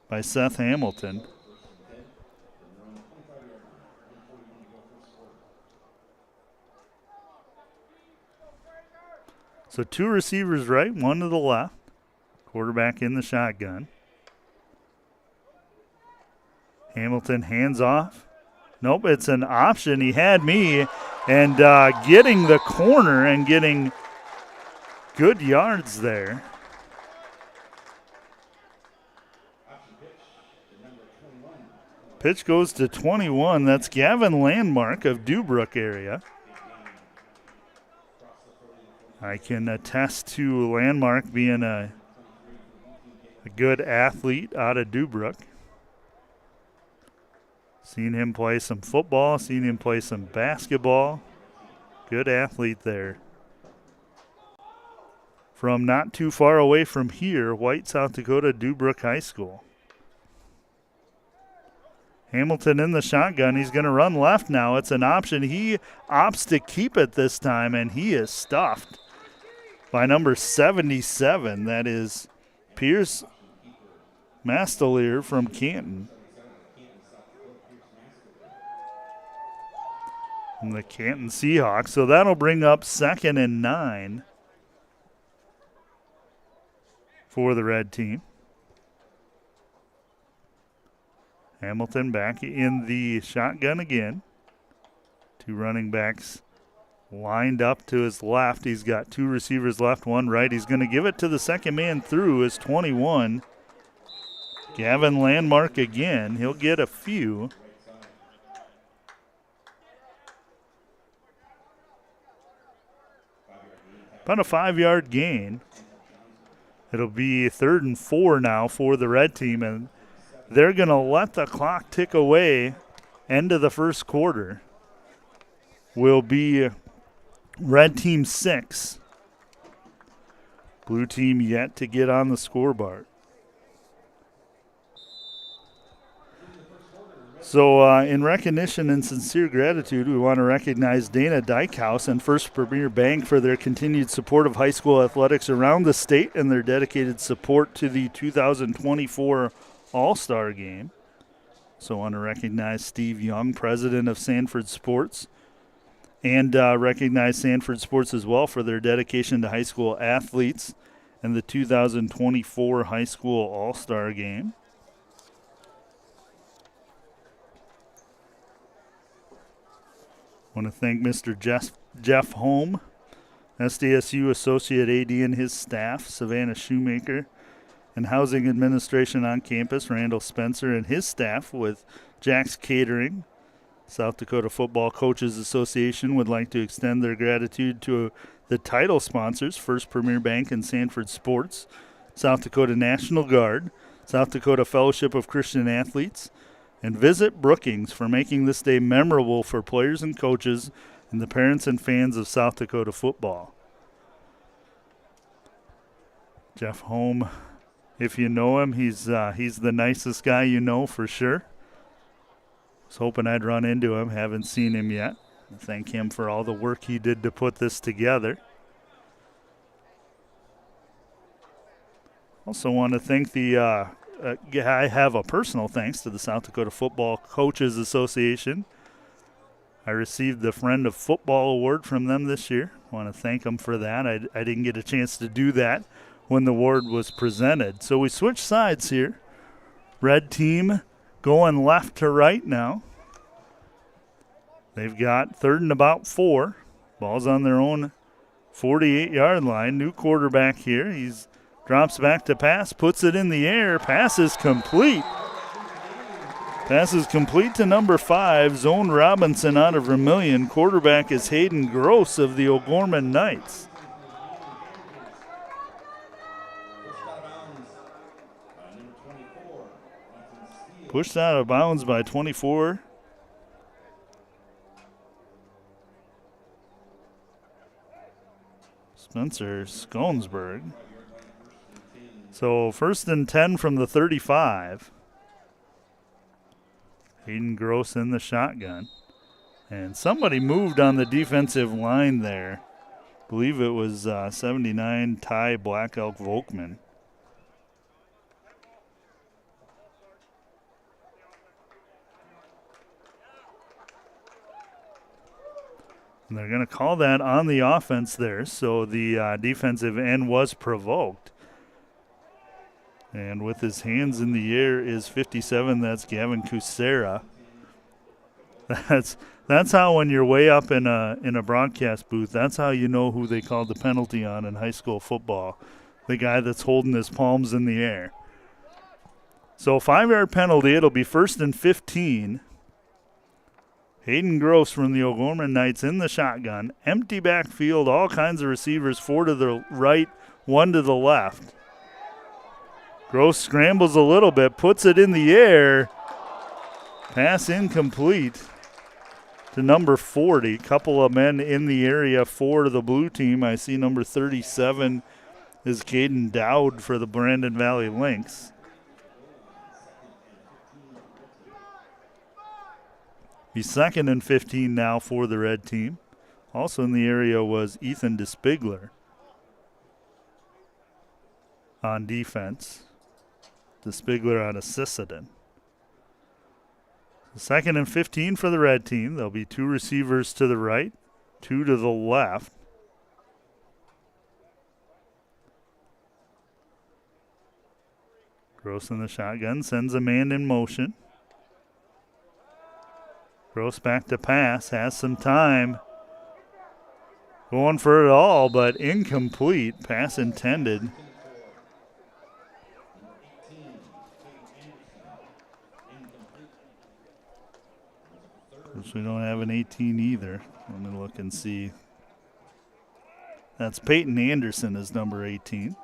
by Seth Hamilton. So 2 receivers right, 1 to the left. Quarterback in the shotgun. Hamilton hands off. Nope, it's an option. He had me, and getting the corner and getting good yards there. Pitch goes to 21. That's Gavin Landmark of Dubrook area. I can attest to Landmark being a good athlete out of Dubrook. Seen him play some football, seen him play some basketball. Good athlete there. From not too far away from here, White, South Dakota, Dubrook High School. Hamilton in the shotgun. He's going to run left now. It's an option. He opts to keep it this time, and he is stuffed by number 77. That is Pierce Mastelier from Canton. From the Canton Seahawks. So that'll bring up 2nd and 9 for the red team. Hamilton back in the shotgun again. 2 running backs lined up to his left. He's got 2 receivers left, 1 right. He's going to give it to the second man through, his 21. Gavin Landmark again. He'll get a few. About a 5-yard gain. It'll be 3rd and 4 now for the red team, and they're going to let the clock tick away. End of the first quarter will be red team 6. Blue team yet to get on the scoreboard. So in recognition and sincere gratitude, we want to recognize Dana Dykhouse and First Premier Bank for their continued support of high school athletics around the state and their dedicated support to the 2024 All-Star Game. So I want to recognize Steve Young, president of Sanford Sports, and recognize Sanford Sports as well for their dedication to high school athletes and the 2024 High School All-Star Game. I want to thank Mr. Jeff Holm, SDSU Associate AD and his staff, Savannah Shoemaker, and Housing Administration on campus, Randall Spencer and his staff with Jack's Catering. South Dakota Football Coaches Association would like to extend their gratitude to the title sponsors, First Premier Bank and Sanford Sports, South Dakota National Guard, South Dakota Fellowship of Christian Athletes, and visit Brookings for making this day memorable for players and coaches and the parents and fans of South Dakota football. Jeff Holm, if you know him, he's the nicest guy you know for sure. Was hoping I'd run into him, haven't seen him yet. Thank him for all the work he did to put this together. Also want to thank I have a personal thanks to the South Dakota Football Coaches Association. I received the Friend of Football Award from them this year. I want to thank them for that. I didn't get a chance to do that when the award was presented. So we switch sides here. Red team going left to right now. They've got 3rd and about 4. Ball's on their own 48-yard line. New quarterback here. He's drops back to pass, puts it in the air. Pass is complete. Pass is complete to number 5, Zone Robinson out of Vermillion. Quarterback is Hayden Gross of the O'Gorman Knights. Pushed out of bounds by 24. Spencer Skonsberg. So 1st and 10 from the 35. Hayden Gross in the shotgun. And somebody moved on the defensive line there. I believe it was 79 Ty Black Elk Volkman. And they're going to call that on the offense there. So the defensive end was provoked. And with his hands in the air is 57. That's Gavin Kucera. That's how when you're way up in a broadcast booth, that's how you know who they called the penalty on in high school football. The guy that's holding his palms in the air. So 5-yard penalty. It'll be 1st and 15. Hayden Gross from the O'Gorman Knights in the shotgun. Empty backfield, all kinds of receivers, 4 to the right, 1 to the left. Gross scrambles a little bit, puts it in the air. Pass incomplete to number 40. Couple of men in the area for the blue team. I see number 37 is Caden Dowd for the Brandon Valley Lynx. Be 2nd and 15 now for the red team. Also in the area was Ethan DeSpigler on defense. DeSpigler out of Sisseton. 2nd and 15 for the red team. There'll be 2 receivers to the right, 2 to the left. Gross in the shotgun, sends a man in motion. Gross back to pass, has some time. Going for it all, but incomplete. Pass intended. We don't have an 18 either. Let me look and see. That's Peyton Anderson is number 18.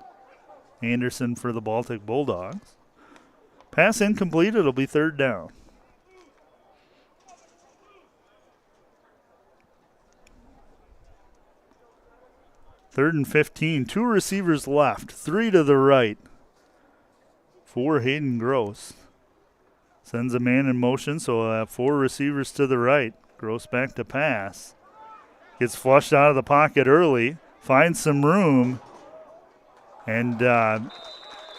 Anderson for the Baltic Bulldogs. Pass incomplete. It'll be third down. Third and 15. 2 receivers left. 3 to the right for Hayden Gross. Sends a man in motion, so we'll have 4 receivers to the right. Gross back to pass. Gets flushed out of the pocket early. Finds some room. And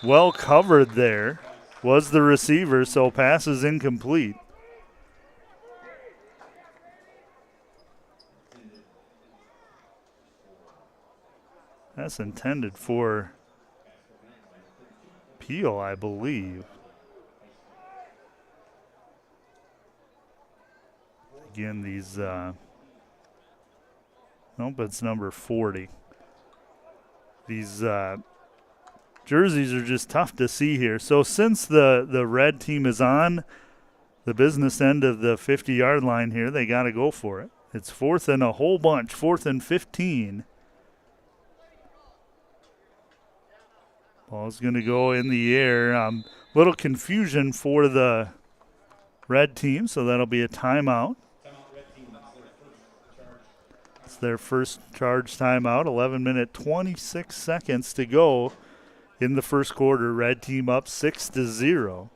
well covered there was the receiver, so pass is incomplete. That's intended for Peel, I believe. Again, these, nope, it's number 40. These jerseys are just tough to see here. So since the red team is on the business end of the 50-yard line here, they got to go for it. It's fourth and a whole bunch, 4th and 15. Ball's going to go in the air. Little confusion for the red team, so that'll be a timeout. It's their first charge timeout. 11-minute, 26 seconds to go in the first quarter. Red team up 6-0.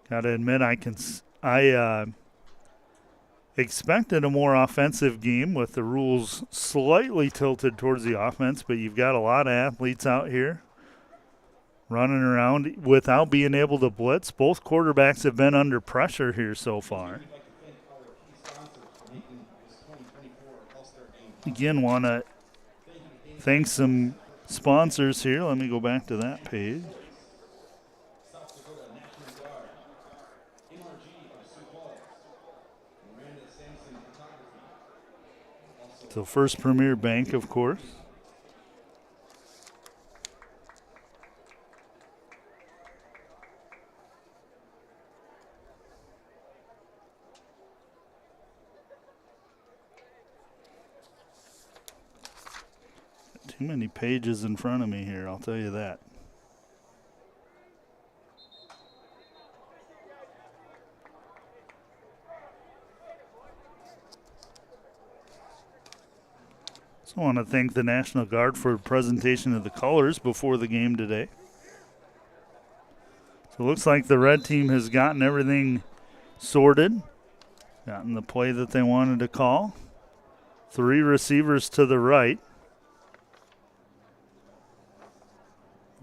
Got to admit, I expected a more offensive game with the rules slightly tilted towards the offense, but you've got a lot of athletes out here running around without being able to blitz. Both quarterbacks have been under pressure here so far. Again, want to thank some sponsors here. Let me go back to that page. So First Premier Bank, of course. Too many pages in front of me here, I'll tell you that. So I want to thank the National Guard for presentation of the colors before the game today. So it looks like the red team has gotten everything sorted, gotten the play that they wanted to call. 3 receivers to the right.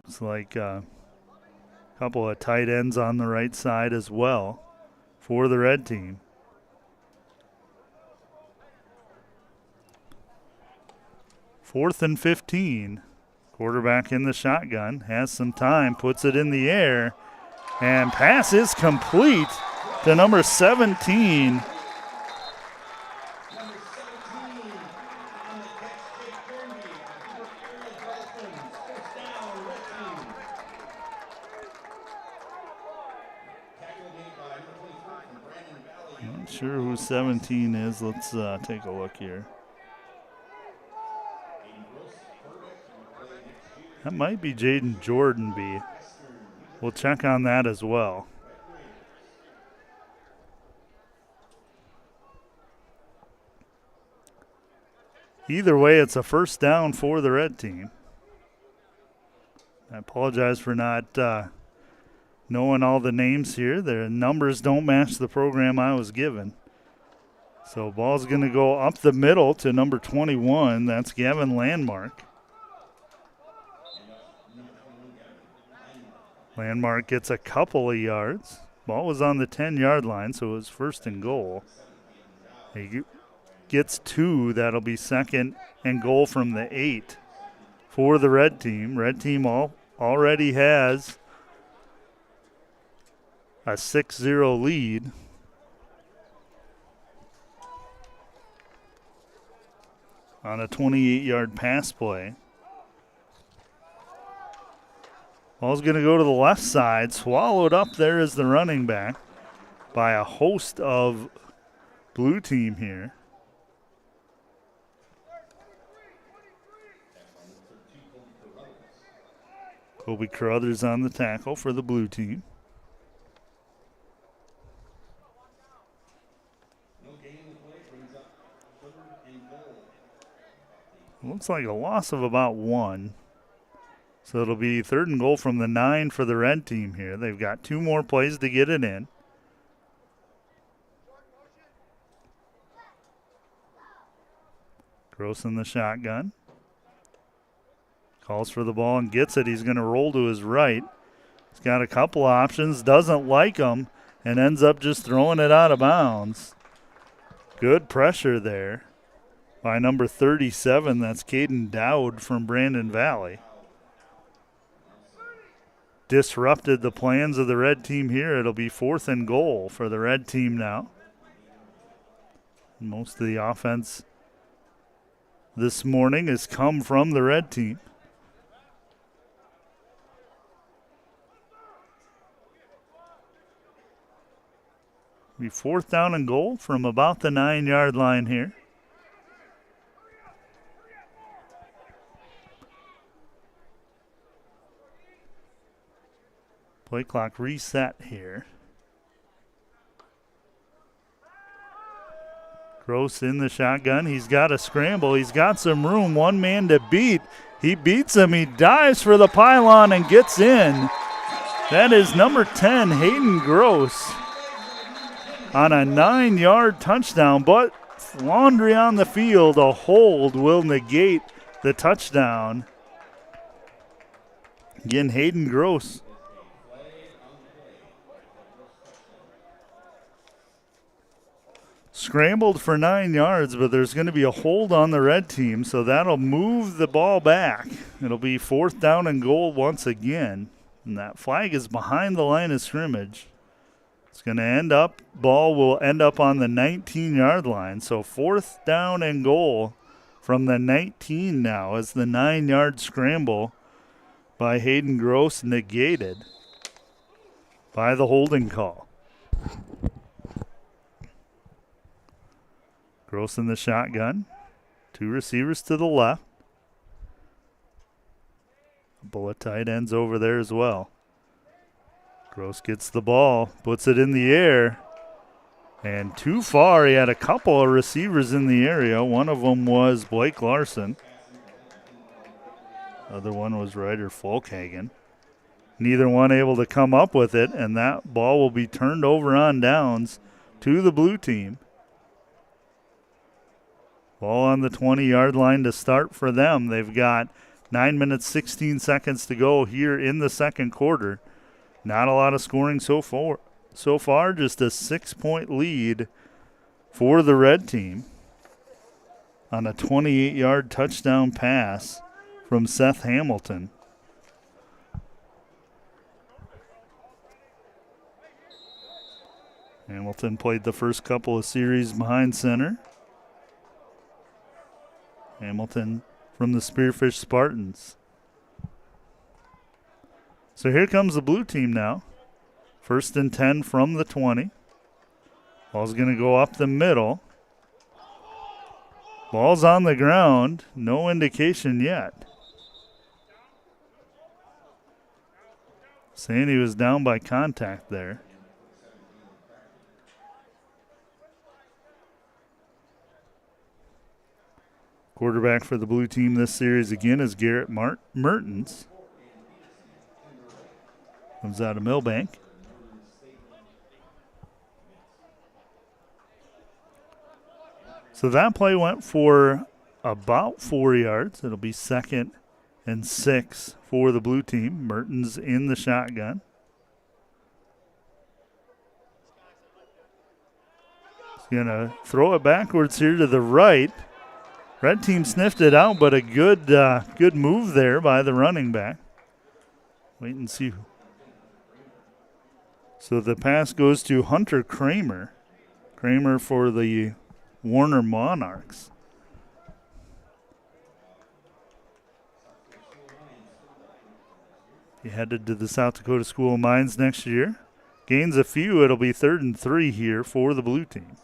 Looks like a couple of tight ends on the right side as well for the red team. Fourth and 15. Quarterback in the shotgun, has some time, puts it in the air, and pass is complete to number 17. Not sure who 17 is. Let's take a look here. That might be Jaden Jordan B. We'll check on that as well. Either way, it's a first down for the red team. I apologize for not knowing all the names here. Their numbers don't match the program I was given. So ball's going to go up the middle to number 21. That's Gavin Landmark. Landmark gets a couple of yards. Ball was on the 10-yard line, so it was first and goal. He gets 2. That'll be second and goal from the 8 for the red team. Red team already has a 6-0 lead. On a 28-yard pass play. Ball's going to go to the left side. Swallowed up there is the running back by a host of blue team here. Kobe Carruthers on the tackle for the blue team. Looks like a loss of about 1. So it'll be 3rd and goal from the 9 for the red team here. They've got 2 more plays to get it in. Gross in the shotgun. Calls for the ball and gets it. He's going to roll to his right. He's got a couple options, doesn't like them, and ends up just throwing it out of bounds. Good pressure there by number 37. That's Caden Dowd from Brandon Valley. Disrupted the plans of the red team here. It'll be 4th and goal for the red team now. Most of the offense this morning has come from the red team. Be 4th down and goal from about the 9-yard line here. Play clock reset here. Gross in the shotgun. He's got a scramble. He's got some room. One man to beat. He beats him. He dives for the pylon and gets in. That is number 10, Hayden Gross, on a 9-yard touchdown, but laundry on the field. A hold will negate the touchdown. Again, Hayden Gross. Scrambled for 9 yards, but there's going to be a hold on the red team, so that'll move the ball back. It'll be 4th down and goal once again, and that flag is behind the line of scrimmage. It's going to end up, ball will end up on the 19-yard line. So 4th down and goal from the 19 now as the 9-yard scramble by Hayden Gross negated by the holding call. Gross in the shotgun. 2 receivers to the left. A couple of tight ends over there as well. Gross gets the ball, puts it in the air, and too far. He had a couple of receivers in the area. One of them was Blake Larson. Other one was Ryder Folkhagen. Neither one able to come up with it, and that ball will be turned over on downs to the blue team. Ball on the 20-yard line to start for them. They've got 9 minutes, 16 seconds to go here in the second quarter. Not a lot of scoring so far, just a 6-point lead for the red team on a 28-yard touchdown pass from Seth Hamilton. Hamilton played the first couple of series behind center. Hamilton from the Spearfish Spartans. So here comes the blue team now. 1st and 10 from the 20. Ball's going to go up the middle. Ball's on the ground. No indication yet. Saying he was down by contact there. Quarterback for the blue team this series again is Garrett Mertens. Comes out of Millbank. So that play went for about 4 yards. It'll be 2nd and 6 for the blue team. Mertens in the shotgun. He's going to throw it backwards here to the right. Red team sniffed it out, but a good move there by the running back. Wait and see. So the pass goes to Hunter Kramer. Kramer for the Warner Monarchs. He headed to the South Dakota School of Mines next year. Gains a few. It'll be 3rd and 3 here for the blue team.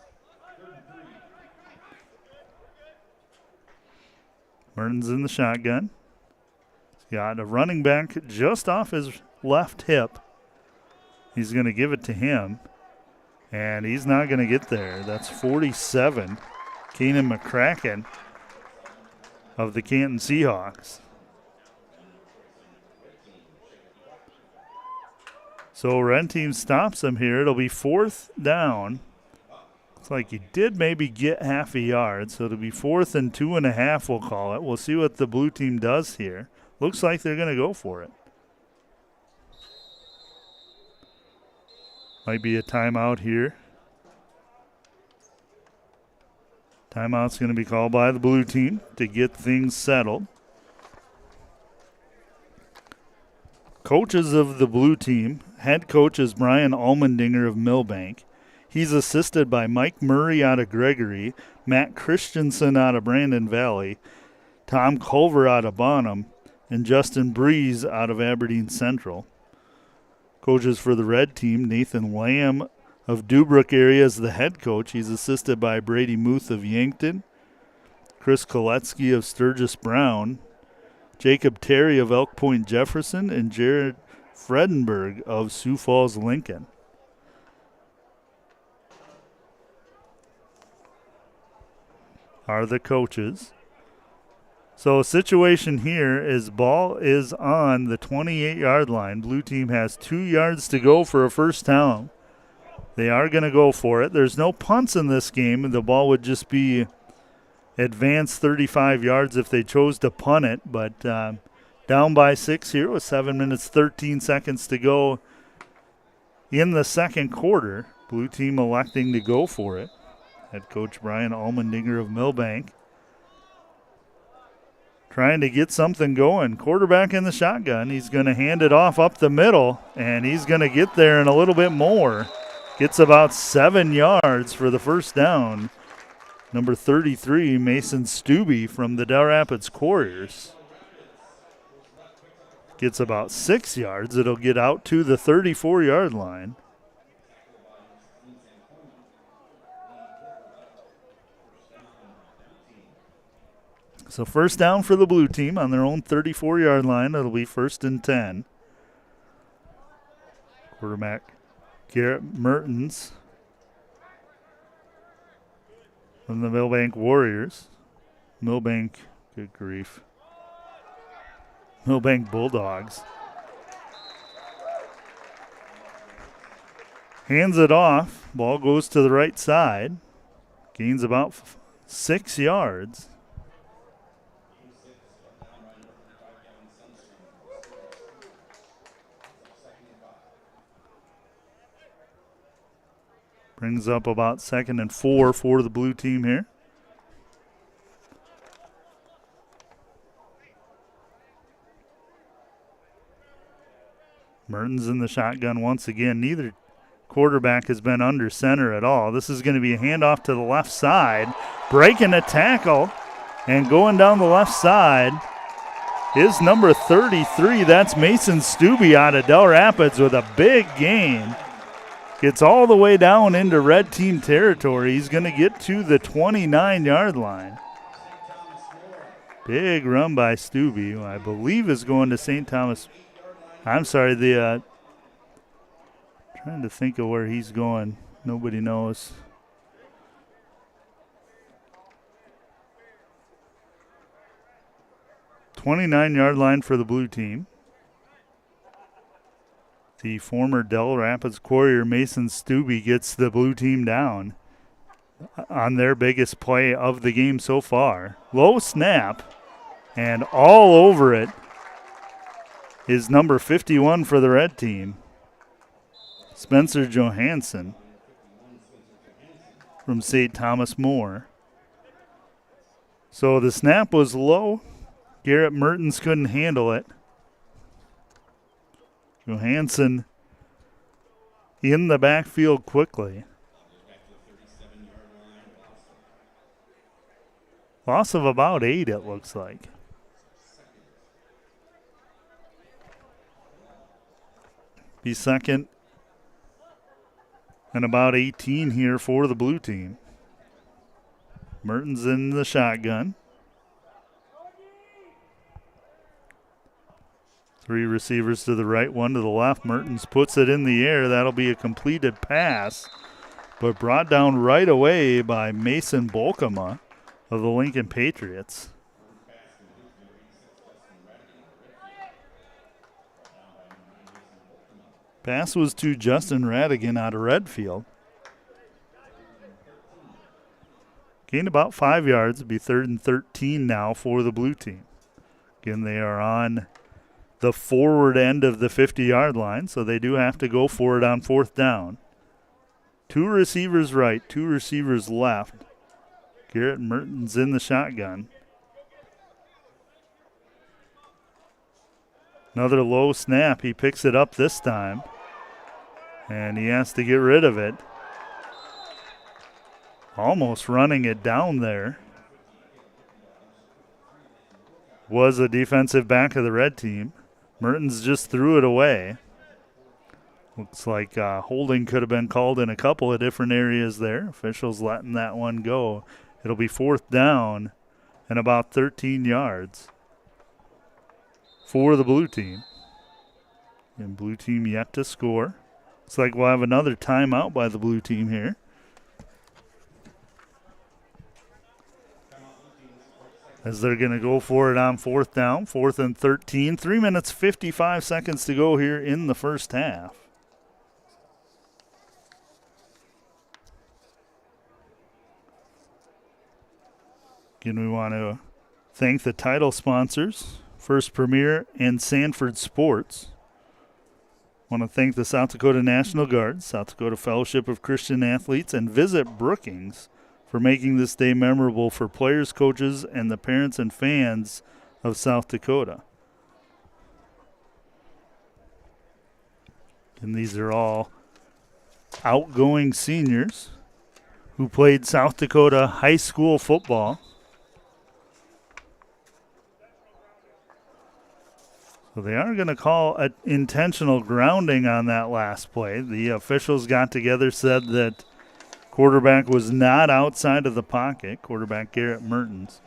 Mertens in the shotgun. He's Got a running back just off his left hip. He's going to give it to him, and he's not going to get there. That's 47, Keenan McCracken of the Canton Seahawks. So red team stops him here. It'll be 4th down. Looks like he did maybe get half a yard, so it'll be 4th and 2.5, we'll call it. We'll see what the blue team does here. Looks like they're going to go for it. Might be a timeout here. Timeout's going to be called by the blue team to get things settled. Coaches of the blue team, head coach is Brian Almendinger of Millbank. He's assisted by Mike Murray out of Gregory, Matt Christensen out of Brandon Valley, Tom Culver out of Bonham, and Justin Breeze out of Aberdeen Central. Coaches for the red team, Nathan Lamb of Dubrook area is the head coach. He's assisted by Brady Muth of Yankton, Chris Koletsky of Sturgis Brown, Jacob Terry of Elk Point Jefferson, and Jared Fredenberg of Sioux Falls Lincoln. Are the coaches. So situation here is ball is on the 28-yard line. Blue team has 2 yards to go for a first down. They are going to go for it. There's no punts in this game. The ball would just be advanced 35 yards if they chose to punt it. But down by 6 here with 7 minutes, 13 seconds to go in the second quarter. Blue team electing to go for it. Head coach Brian Almendinger of Millbank trying to get something going. Quarterback in the shotgun. He's going to hand it off up the middle, and he's going to get there and a little bit more. Gets about 7 yards for the first down. Number 33, Mason Stubbe from the Del Rapids Couriers. Gets about 6 yards. It'll get out to the 34-yard line. So first down for the blue team on their own 34-yard line. It'll be 1st and 10. Quarterback Garrett Mertens from the Millbank Warriors. Millbank, good grief. Millbank Bulldogs. Hands it off. Ball goes to the right side. Gains about 6 yards. Brings up about 2nd and 4 for the blue team here. Mertens in the shotgun once again. Neither quarterback has been under center at all. This is going to be a handoff to the left side. Breaking a tackle and going down the left side is number 33. That's Mason Stubbe out of Del Rapids with a big gain. Gets all the way down into red team territory. He's going to get to the 29-yard line. Big run by Stubbe, who I believe is going to St. Thomas. I'm sorry, trying to think of where he's going. Nobody knows. $29-yard line for the blue team. The former Del Rapids Courier Mason Stubbe gets the blue team down on their biggest play of the game so far. Low snap, and all over it is number 51 for the red team, Spencer Johansson from St. Thomas More. So the snap was low. Garrett Mertens couldn't handle it. Johansson in the backfield quickly. Loss of about 8, it looks like. Be 2nd and about 18 here for the blue team. Mertens in the shotgun. 3 receivers to the right, 1 to the left. Mertens puts it in the air. That'll be a completed pass, but brought down right away by Mason Bolkema of the Lincoln Patriots. Pass was to Justin Radigan out of Redfield. Gained about 5 yards. It'll be 3rd and 13 now for the blue team. Again, they are on the forward end of the 50-yard line, so they do have to go for it on 4th down. 2 receivers right, 2 receivers left. Garrett Mertens in the shotgun. Another low snap. He picks it up this time, and he has to get rid of it. Almost running it down there was a defensive back of the red team. Mertens just threw it away. Looks like holding could have been called in a couple of different areas there. Officials letting that one go. It'll be 4th down and about 13 yards for the blue team. And blue team yet to score. Looks like we'll have another timeout by the blue team here. As they're going to go for it on 4th down, 4th and 13. 3 minutes, 55 seconds to go here in the first half. Again, we want to thank the title sponsors, First Premier and Sanford Sports. I want to thank the South Dakota National Guard, South Dakota Fellowship of Christian Athletes, and Visit Brookings for making this day memorable for players, coaches, and the parents and fans of South Dakota. And these are all outgoing seniors who played South Dakota high school football. So they are going to call an intentional grounding on that last play. The officials got together, said that quarterback was not outside of the pocket, quarterback Garrett Mertens.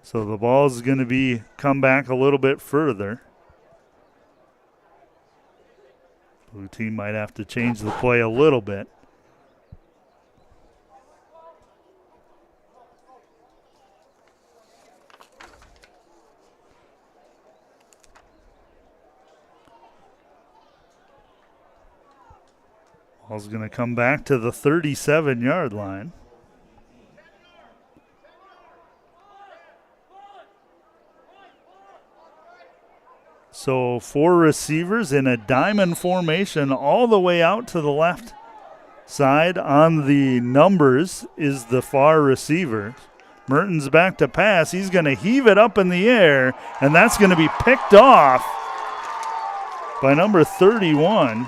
So the ball is going to be come back a little bit further. Blue team might have to change the play a little bit. Ball's going to come back to the 37-yard line. So 4 receivers in a diamond formation all the way out to the left side. On the numbers is the far receiver. Mertens back to pass. He's going to heave it up in the air, and that's going to be picked off by number 31.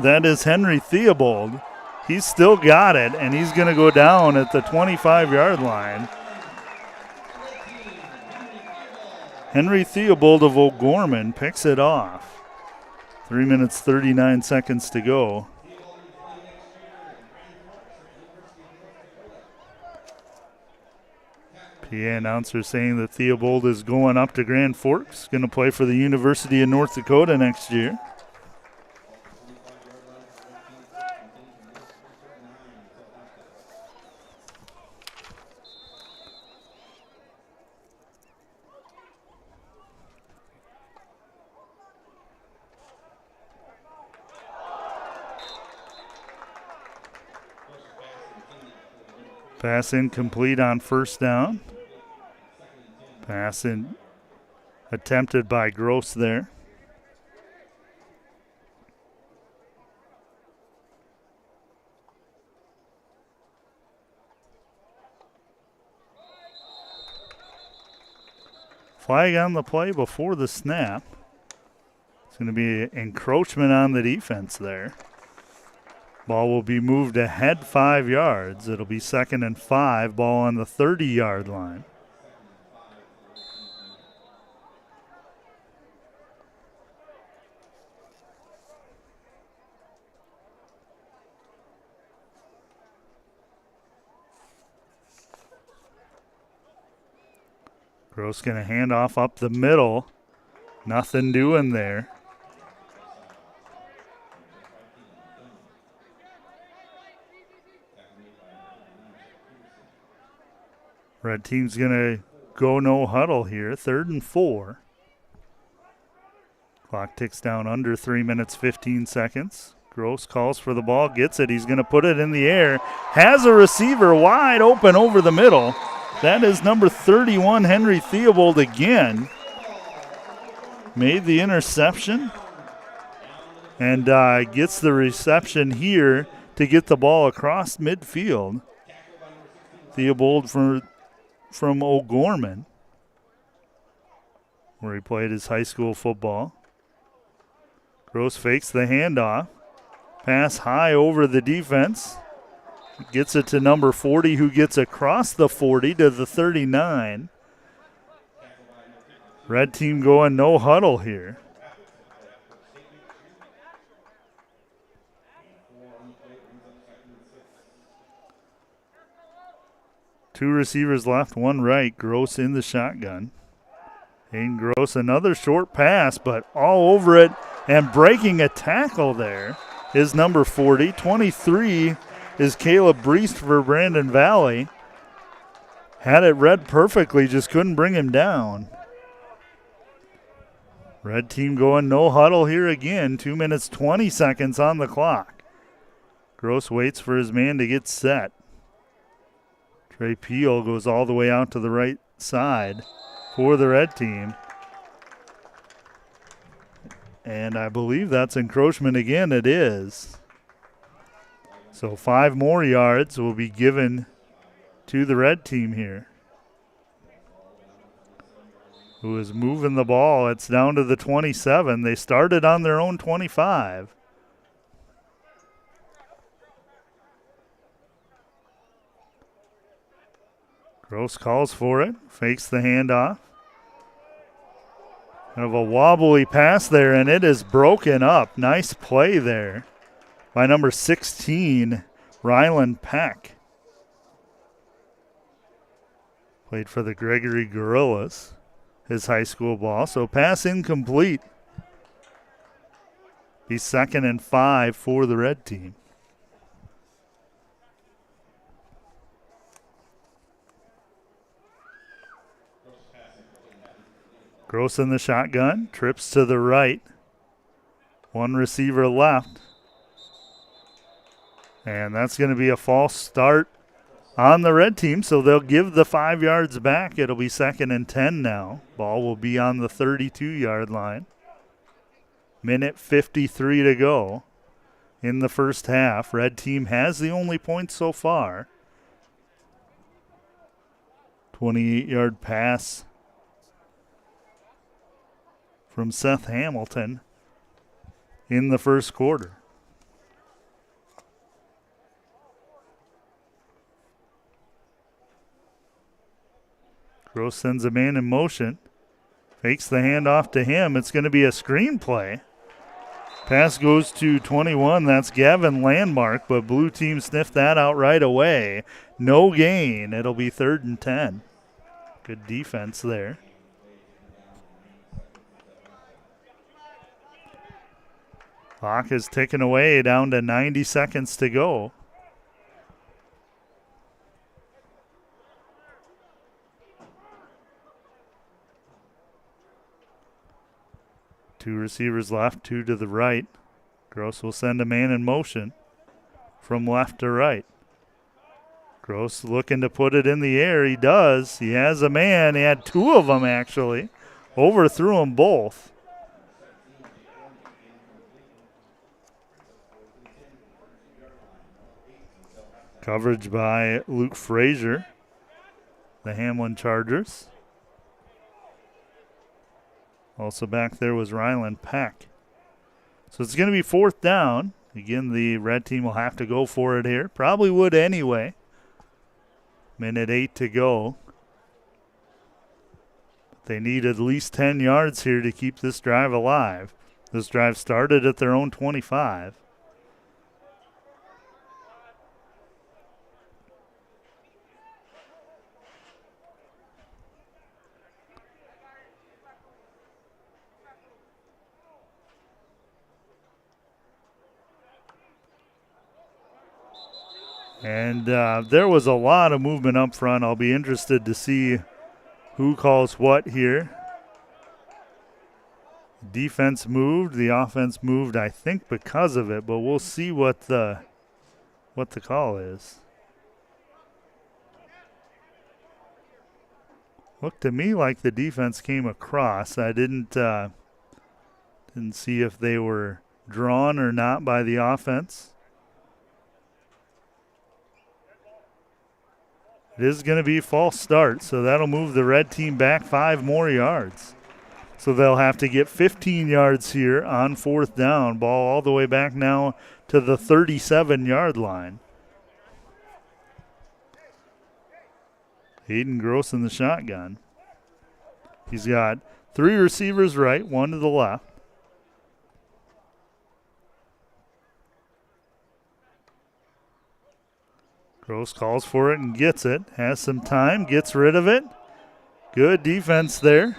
That is Henry Theobald. He's still got it, and he's going to go down at the 25-yard line. Henry Theobald of O'Gorman picks it off. 3 minutes, 39 seconds to go. PA announcer saying that Theobald is going up to Grand Forks, going to play for the University of North Dakota next year. Pass incomplete on 1st down. Pass in attempted by Gross there. Flag on the play before the snap. It's going to be encroachment on the defense there. Ball will be moved ahead 5 yards. It'll be 2nd and 5. Ball on the 30-yard line. Gross going to hand off up the middle. Nothing doing there. Red team's going to go no huddle here. 3rd and 4. Clock ticks down under 3 minutes, 15 seconds. Gross calls for the ball, gets it. He's going to put it in the air. Has a receiver wide open over the middle. That is number 31, Henry Theobald again. Made the interception and gets the reception here to get the ball across midfield. Theobald from O'Gorman, where he played his high school football. Gross fakes the handoff. Pass high over the defense. Gets it to number 40, who gets across the 40 to the 39. Red team going no huddle here. Two receivers left, one right. Gross in the shotgun. Hayden Gross, another short pass, but all over it and breaking a tackle there is number 40. 23 is Caleb Breest for Brandon Valley. Had it read perfectly, just couldn't bring him down. Red team going no huddle here again. 2 minutes, 20 seconds on the clock. Gross waits for his man to get set. Trey Peel goes all the way out to the right side for the red team. And I believe that's encroachment again. It is. So 5 more yards will be given to the red team here, who is moving the ball. It's down to the 27. They started on their own 25. Gross calls for it, fakes the handoff. Kind of a wobbly pass there, and it is broken up. Nice play there by number 16, Rylan Peck. Played for the Gregory Gorillas, his high school ball. So pass incomplete. Be 2nd and 5 for the red team. Gross in the shotgun, trips to the right. One receiver left. And that's going to be a false start on the red team, so they'll give the 5 yards back. It'll be 2nd and 10 now. Ball will be on the 32-yard line. Minute 53 to go in the first half. Red team has the only points so far. 28-yard pass from Seth Hamilton in the first quarter. Gross sends a man in motion. Fakes the handoff to him. It's going to be a screen play. Pass goes to 21. That's Gavin Landmark, but blue team sniffed that out right away. No gain. It'll be 3rd and 10. Good defense there. Clock is ticking away, down to 90 seconds to go. Two receivers left, 2 to the right. Gross will send a man in motion from left to right. Gross looking to put it in the air. He does. He has a man. He had 2 of them, actually. Overthrew them both. Coverage by Luke Frazier, the Hamlin Chargers. Also back there was Rylan Peck. So it's going to be 4th down. Again, the red team will have to go for it here. Probably would anyway. Minute 8 to go. They need at least 10 yards here to keep this drive alive. This drive started at their own 25. And there was a lot of movement up front. I'll be interested to see who calls what here. Defense moved. The offense moved, I think, because of it. But we'll see what the call is. Looked to me like the defense came across. I didn't see if they were drawn or not by the offense. It is going to be false start, so that'll move the red team back 5 more yards. So they'll have to get 15 yards here on 4th down. Ball all the way back now to the 37-yard line. Hayden Gross in the shotgun. He's got 3 receivers right, 1 to the left. Gross calls for it and gets it. Has some time, gets rid of it. Good defense there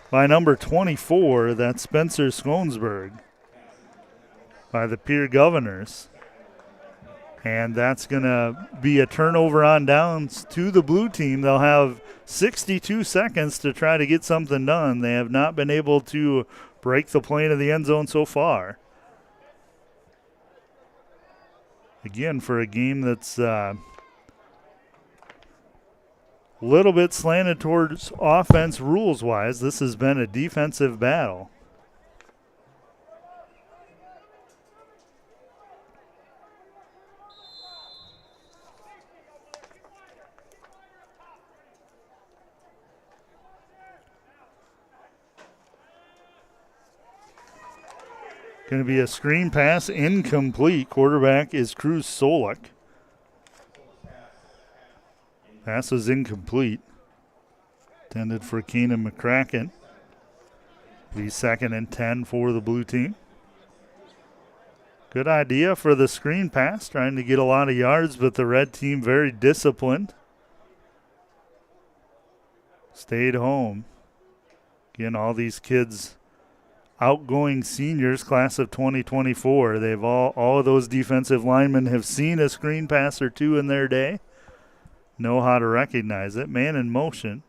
by number 24. That's Spencer Skonsberg by the Peer Governors. And that's going to be a turnover on downs to the blue team. They'll have 62 seconds to try to get something done. They have not been able to break the plane of the end zone so far. Again, for a game that's a little bit slanted towards offense rules-wise, this has been a defensive battle. Going to be a screen pass, incomplete. Quarterback is Cruz Solik. Pass was incomplete. Intended for Keenan McCracken. Be 2nd and 10 for the blue team. Good idea for the screen pass, trying to get a lot of yards, but the red team very disciplined. Stayed home. Again, all these kids outgoing seniors, class of 2024. They've all of those defensive linemen have seen a screen pass or two in their day, know how to recognize it. Man in motion.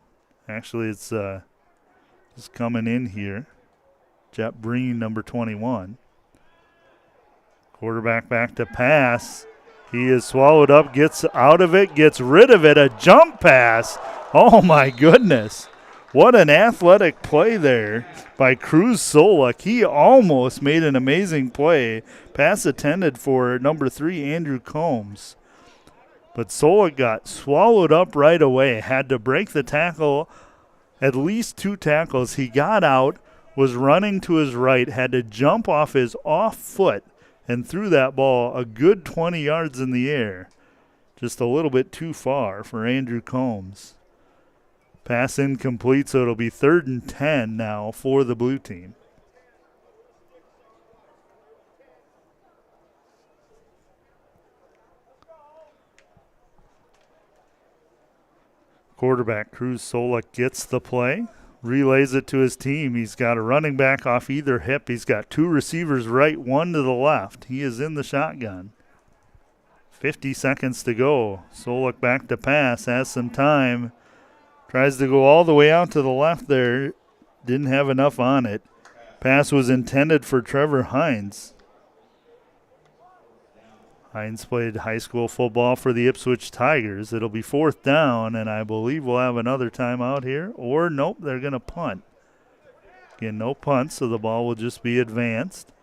Actually, it's just coming in here. Jet Breen, number 21. Quarterback back to pass. He is swallowed up, gets out of it, gets rid of it. A jump pass. Oh, my goodness. What an athletic play there by Cruz Solik. He almost made an amazing play. Pass intended for number 3, Andrew Combs. But Solik got swallowed up right away. Had to break the tackle, at least 2 tackles. He got out, was running to his right, had to jump off his off foot and threw that ball a good 20 yards in the air. Just a little bit too far for Andrew Combs. Pass incomplete, so it'll be 3rd and 10 now for the blue team. Quarterback Cruz Solik gets the play, relays it to his team. He's got a running back off either hip. He's got 2 receivers right, 1 to the left. He is in the shotgun. 50 seconds to go. Solik back to pass, has some time. Tries to go all the way out to the left there. Didn't have enough on it. Pass was intended for Trevor Hines. Hines played high school football for the Ipswich Tigers. It'll be 4th down, and I believe we'll have another timeout here. Or, nope, they're going to punt. Again, no punt, so the ball will just be advanced.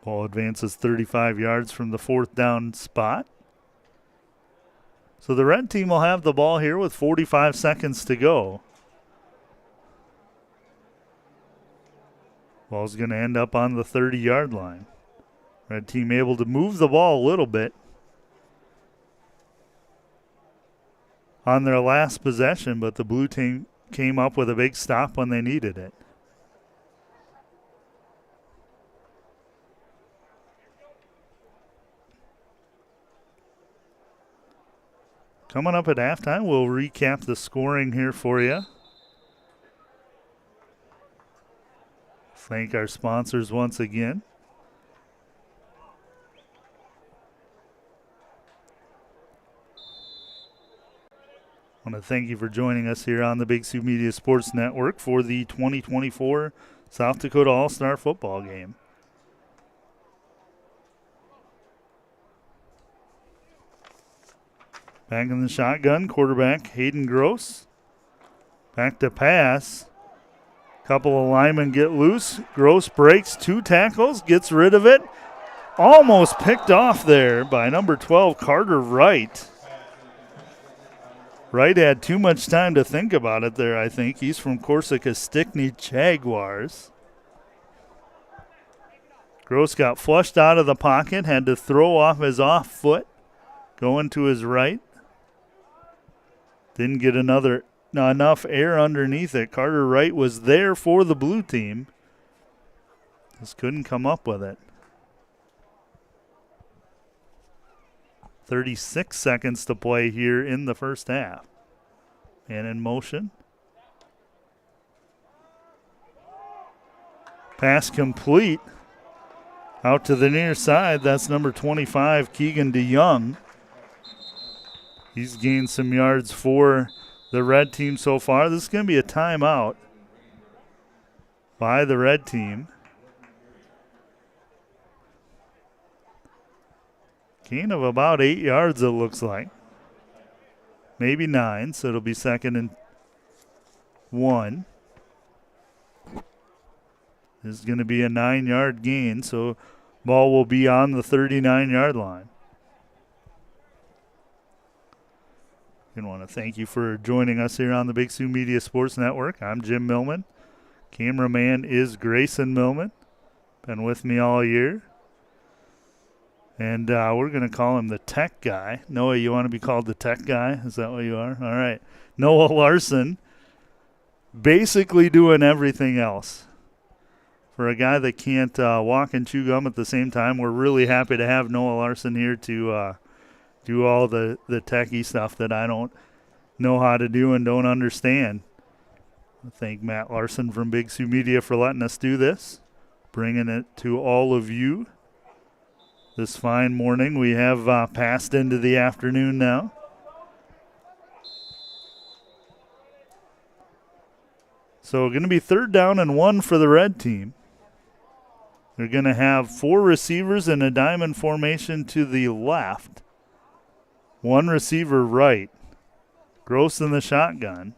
Ball advances 35 yards from the 4th down spot. So the red team will have the ball here with 45 seconds to go. Ball's going to end up on the 30-yard line. Red team able to move the ball a little bit on their last possession, but the blue team came up with a big stop when they needed it. Coming up at halftime, we'll recap the scoring here for you. Thank our sponsors once again. I want to thank you for joining us here on the Big Sioux Media Sports Network for the 2024 South Dakota All-Star Football Game. Back in the shotgun, quarterback Hayden Gross. Back to pass. Couple of linemen get loose. Gross breaks 2 tackles, gets rid of it. Almost picked off there by number 12, Carter Wright. Wright had too much time to think about it there, I think. He's from Corsica Stickney Jaguars. Gross got flushed out of the pocket, had to throw off his off foot, going to his right. Didn't get enough air underneath it. Carter Wright was there for the blue team. Just couldn't come up with it. 36 seconds to play here in the first half. And in motion. Pass complete. Out to the near side. That's number 25, Keegan DeYoung. He's gained some yards for the red team so far. This is going to be a timeout by the red team. Gain of about 8 yards, it looks like. Maybe 9, so it'll be 2nd and 1. This is going to be a 9-yard gain, so ball will be on the 39-yard line. I want to thank you for joining us here on the Big Sioux Media Sports Network. I'm Jim Millman. Cameraman is Grayson Millman. Been with me all year. And we're going to call him the tech guy. Noah, you want to be called the tech guy? Is that what you are? All right. Noah Larson, basically doing everything else. For a guy that can't walk and chew gum at the same time, we're really happy to have Noah Larson here to do all the techie stuff that I don't know how to do and don't understand. I thank Matt Larson from Big Sioux Media for letting us do this, bringing it to all of you this fine morning. We have passed into the afternoon now. So going to be 3rd down and 1 for the red team. They're going to have 4 receivers in a diamond formation to the left. 1 receiver right. Gross in the shotgun.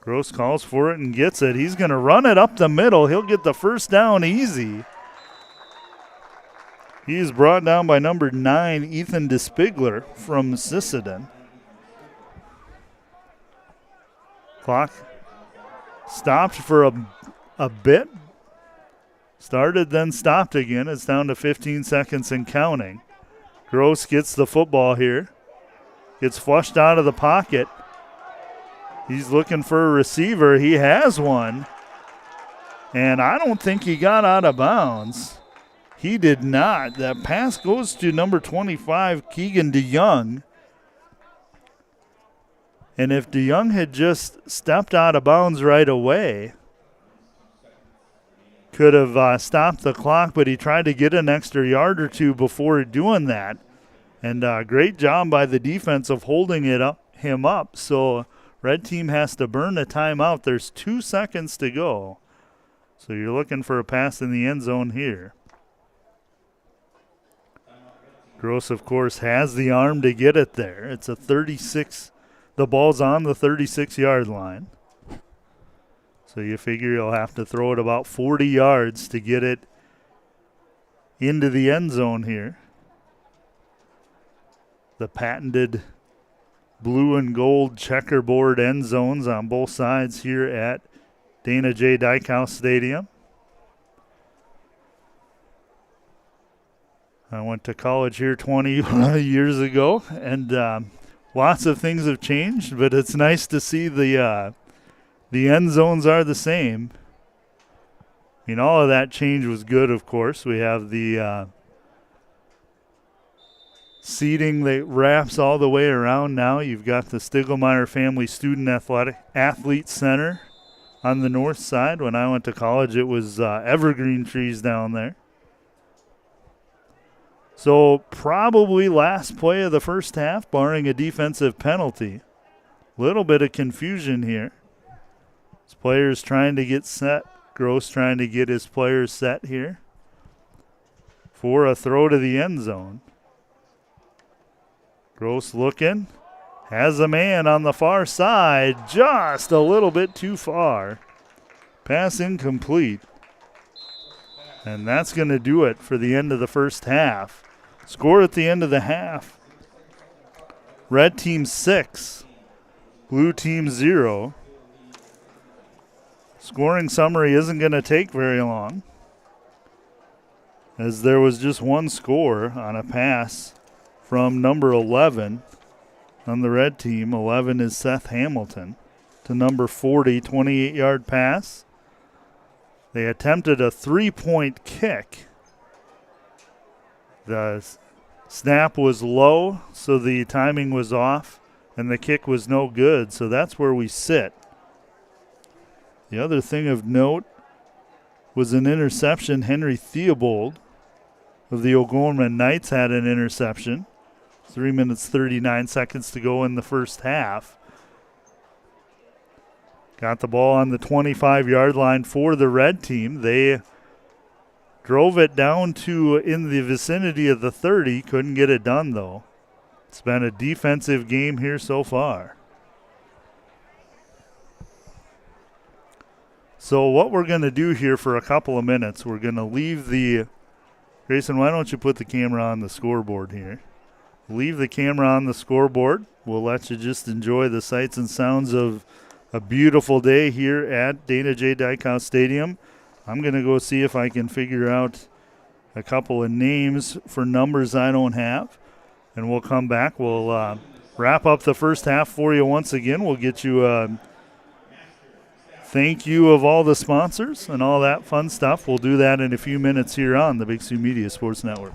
Gross calls for it and gets it. He's going to run it up the middle. He'll get the first down easy. He is brought down by number 9, Ethan DeSpigler from Sisseton. Clock stopped for a bit. Started, then stopped again. It's down to 15 seconds and counting. Gross gets the football here. Gets flushed out of the pocket. He's looking for a receiver. He has one. And I don't think he got out of bounds. He did not. That pass goes to number 25, Keegan DeYoung. And if DeYoung had just stepped out of bounds right away, could have stopped the clock, but he tried to get an extra yard or 2 before doing that. And great job by the defense of holding him up. So red team has to burn a timeout. There's 2 seconds to go. So you're looking for a pass in the end zone here. Gross, of course, has the arm to get it there. It's a 36. The ball's on the 36-yard line. So you figure you'll have to throw it about 40 yards to get it into the end zone here. The patented blue and gold checkerboard end zones on both sides here at Dana J. Dykhouse Stadium. I went to college here 20 years ago, and lots of things have changed, but it's nice to see the end zones are the same. I mean, all of that change was good, of course. We have the seating that wraps all the way around now. You've got the Stiglmeyer Family Student Athlete Center On the north side, when I went to college, it was evergreen trees down there. So probably last play of the first half, barring a defensive penalty. Little bit of confusion here. His players trying to get set. Gross trying to get his players set here for a throw to the end zone. Gross looking. Has a man on the far side. Just a little bit too far. Pass incomplete. And that's going to do it for the end of the first half. Score at the end of the half. Red team 6. Blue team 0. Scoring summary isn't going to take very long, as there was just one score on a pass from number 11 on the red team. 11 is Seth Hamilton to number 40, 28-yard pass. They attempted a 3-point kick. The snap was low, so the timing was off, and the kick was no good, so that's where we sit. The other thing of note was an interception. Henry Theobald of the O'Gorman Knights had an interception. 3 minutes, 39 seconds to go in the first half. Got the ball on the 25-yard line for the red team. They drove it down to in the vicinity of the 30. Couldn't get it done, though. It's been a defensive game here so far. So what we're going to do here for a couple of minutes, we're going to leave the – Grayson, why don't you put the camera on the scoreboard here? Leave the camera on the scoreboard. We'll let you just enjoy the sights and sounds of a beautiful day here at Dana J. Dykhouse Stadium. I'm going to go see if I can figure out a couple of names for numbers I don't have, and we'll come back. We'll wrap up the first half for you once again. We'll get you a thank you of all the sponsors and all that fun stuff. We'll do that in a few minutes here on the Big Sioux Media Sports Network.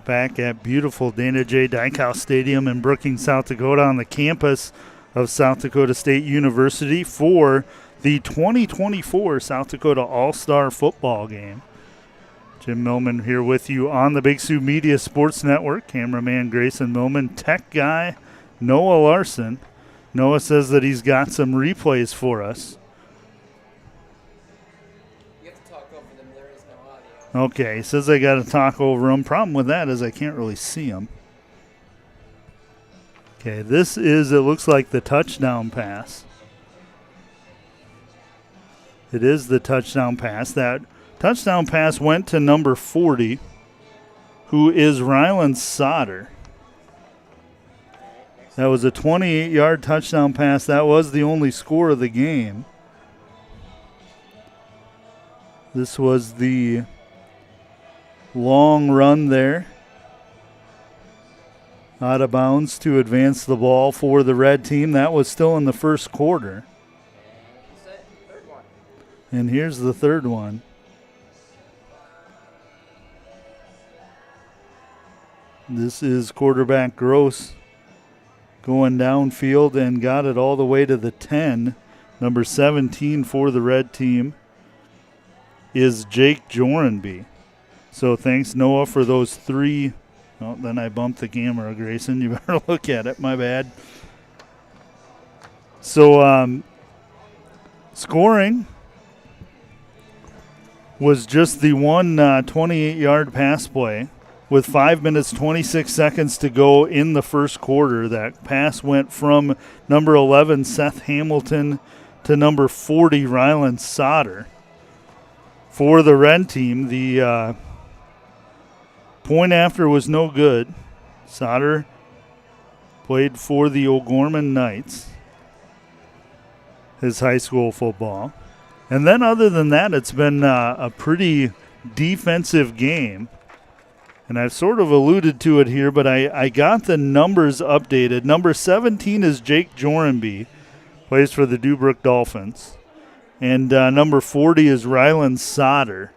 back at beautiful Dana J. Dykhouse Stadium in Brookings, South Dakota, on the campus of South Dakota State University for the 2024 South Dakota All-Star Football Game. Jim Millman here with you on the Big Sioux Media Sports Network. Cameraman Grayson Millman, tech guy Noah Larson. Noah says that he's got some replays for us. You have to talk over them. There is no audio. Okay, he says I got to talk over them. Problem with that is I can't really see them. Okay, this is, it looks like the touchdown pass. It is the touchdown pass. That touchdown pass went to number 40, who is Ryland Sauter. That was a 28-yard touchdown pass. That was the only score of the game. This was the long run there, out of bounds to advance the ball for the red team. That was still in the first quarter. And here's the third one. This is quarterback Gross going downfield and got it all the way to the 10. Number 17 for the red team is Jake Jorenby. So thanks, Noah, for those three. Oh, then I bumped the camera, Grayson. You better look at it. My bad. So scoring was just the one 28-yard pass play with 5 minutes, 26 seconds to go in the first quarter. That pass went from number 11, Seth Hamilton, to number 40, Ryland Sauter. For the red team, the point after was no good. Sauter played for the O'Gorman Knights, his high school football. And then other than that, it's been a pretty defensive game. And I've sort of alluded to it here, but I got the numbers updated. Number 17 is Jake Jorenby, plays for the Dubrook Dolphins. And number 40 is Ryland Sauter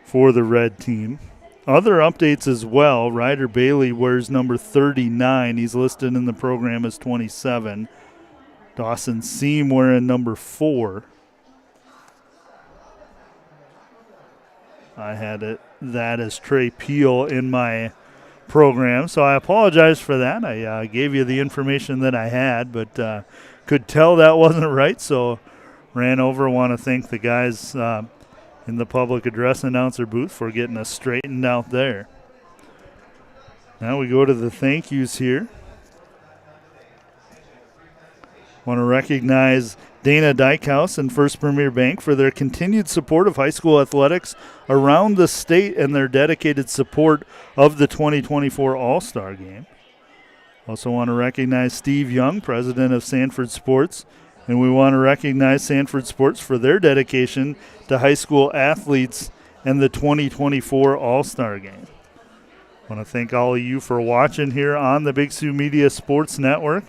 for the red team. Other updates as well. Ryder Bailey wears number 39. He's listed in the program as 27. Dawson Seam wearing number 4. I had that as Trey Peel in my program, so I apologize for that. I gave you the information that I had, but could tell that wasn't right, so ran over. Want to thank the guys in the public address announcer booth for getting us straightened out there. Now we go to the thank yous here. Want to recognize Dana Dykhouse and First Premier Bank for their continued support of high school athletics around the state and their dedicated support of the 2024 All-Star Game. Also want to recognize Steve Young, president of Sanford Sports, and we want to recognize Sanford Sports for their dedication to high school athletes and the 2024 All-Star Game. I want to thank all of you for watching here on the Big Sioux Media Sports Network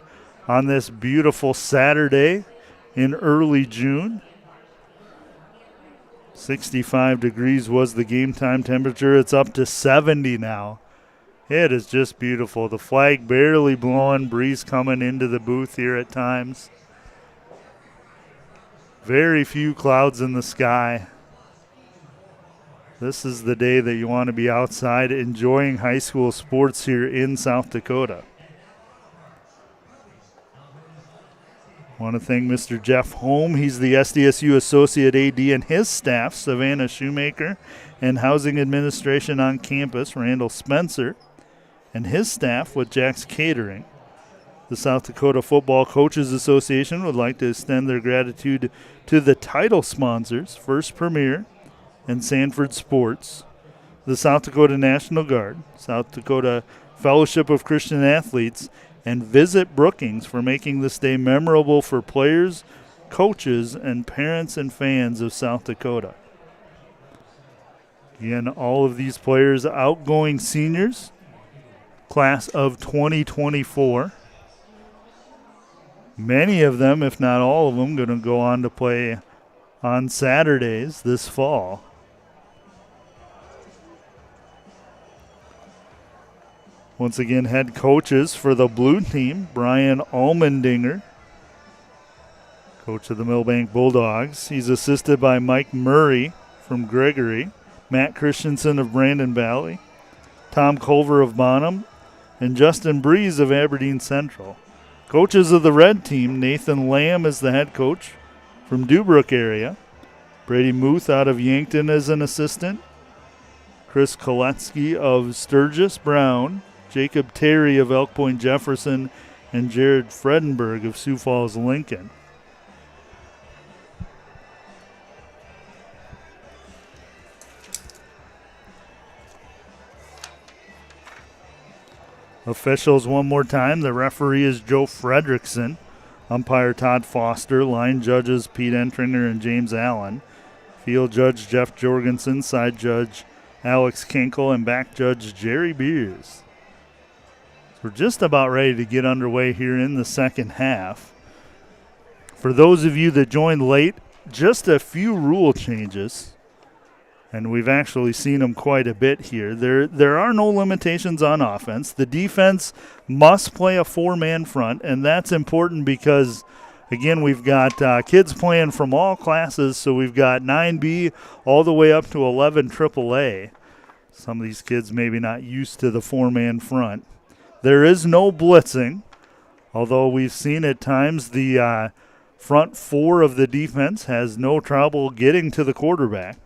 on this beautiful Saturday in early June. 65 degrees was the game time temperature. It's up to 70 now. It is just beautiful. The flag barely blowing, breeze coming into the booth here at times. Very few clouds in the sky. This is the day that you want to be outside enjoying high school sports here in South Dakota. I want to thank Mr. Jeff Holm. He's the SDSU Associate AD, and his staff, Savannah Shoemaker, and Housing Administration on campus, Randall Spencer, and his staff with Jack's Catering. The South Dakota Football Coaches Association would like to extend their gratitude to the title sponsors, First Premier and Sanford Sports, the South Dakota National Guard, South Dakota Fellowship of Christian Athletes, and Visit Brookings for making this day memorable for players, coaches, and parents and fans of South Dakota. Again, all of these players, outgoing seniors, class of 2024. Many of them, if not all of them, going to go on to play on Saturdays this fall. Once again, head coaches for the blue team, Brian Almendinger, coach of the Millbank Bulldogs. He's assisted by Mike Murray from Gregory, Matt Christensen of Brandon Valley, Tom Culver of Bonham, and Justin Breeze of Aberdeen Central. Coaches of the red team, Nathan Lamb is the head coach from Dubrook area, Brady Muth out of Yankton as an assistant, Chris Koletsky of Sturgis Brown, Jacob Terry of Elk Point Jefferson, and Jared Fredenberg of Sioux Falls Lincoln. Officials one more time. The referee is Joe Fredrickson. Umpire Todd Foster. Line judges Pete Entringer and James Allen. Field judge Jeff Jorgensen. Side judge Alex Kinkle. And back judge Jerry Beers. So we're just about ready to get underway here in the second half. For those of you that joined late, just a few rule changes. And we've actually seen them quite a bit here. There are no limitations on offense. The defense must play a four-man front, and that's important because, again, we've got kids playing from all classes, so we've got 9B all the way up to 11 AAA. Some of these kids maybe not used to the four-man front. There is no blitzing, although we've seen at times the front four of the defense has no trouble getting to the quarterback.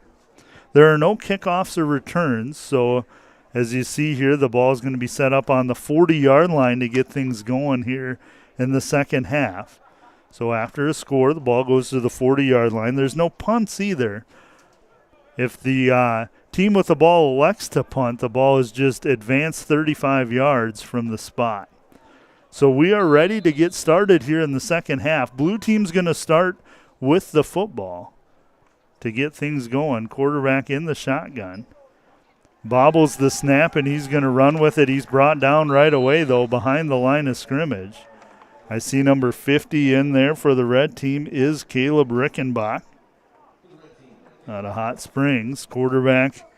There are no kickoffs or returns, so as you see here, the ball is going to be set up on the 40-yard line to get things going here in the second half. So after a score, the ball goes to the 40-yard line. There's no punts either. If the team with the ball elects to punt, the ball is just advanced 35 yards from the spot. So we are ready to get started here in the second half. Blue team's going to start with the football to get things going. Quarterback in the shotgun. Bobbles the snap, and he's going to run with it. He's brought down right away, though, behind the line of scrimmage. I see number 50 in there for the red team is Caleb Rickenbach out of Hot Springs. Quarterback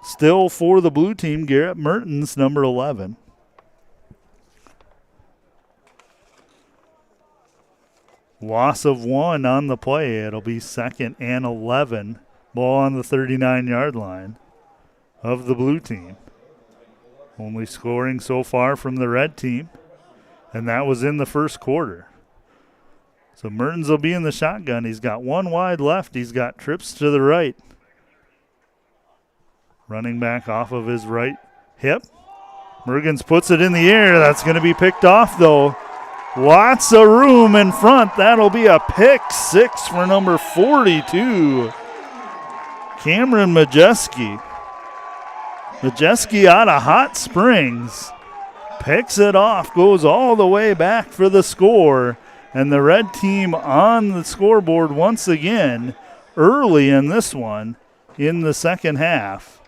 still for the blue team, Garrett Mertens, number 11. Loss of 1 on the play. It'll be 2nd and 11. Ball on the 39-yard line of the blue team. Only scoring so far from the red team, and that was in the first quarter. So Mertens will be in the shotgun. He's got one wide left. He's got trips to the right. Running back off of his right hip. Mergens puts it in the air. That's going to be picked off, though. Lots of room in front. That'll be a pick six for number 42, Cameron Majeski. Majeski out of Hot Springs. Picks it off, goes all the way back for the score. And the red team on the scoreboard once again early in this one in the second half.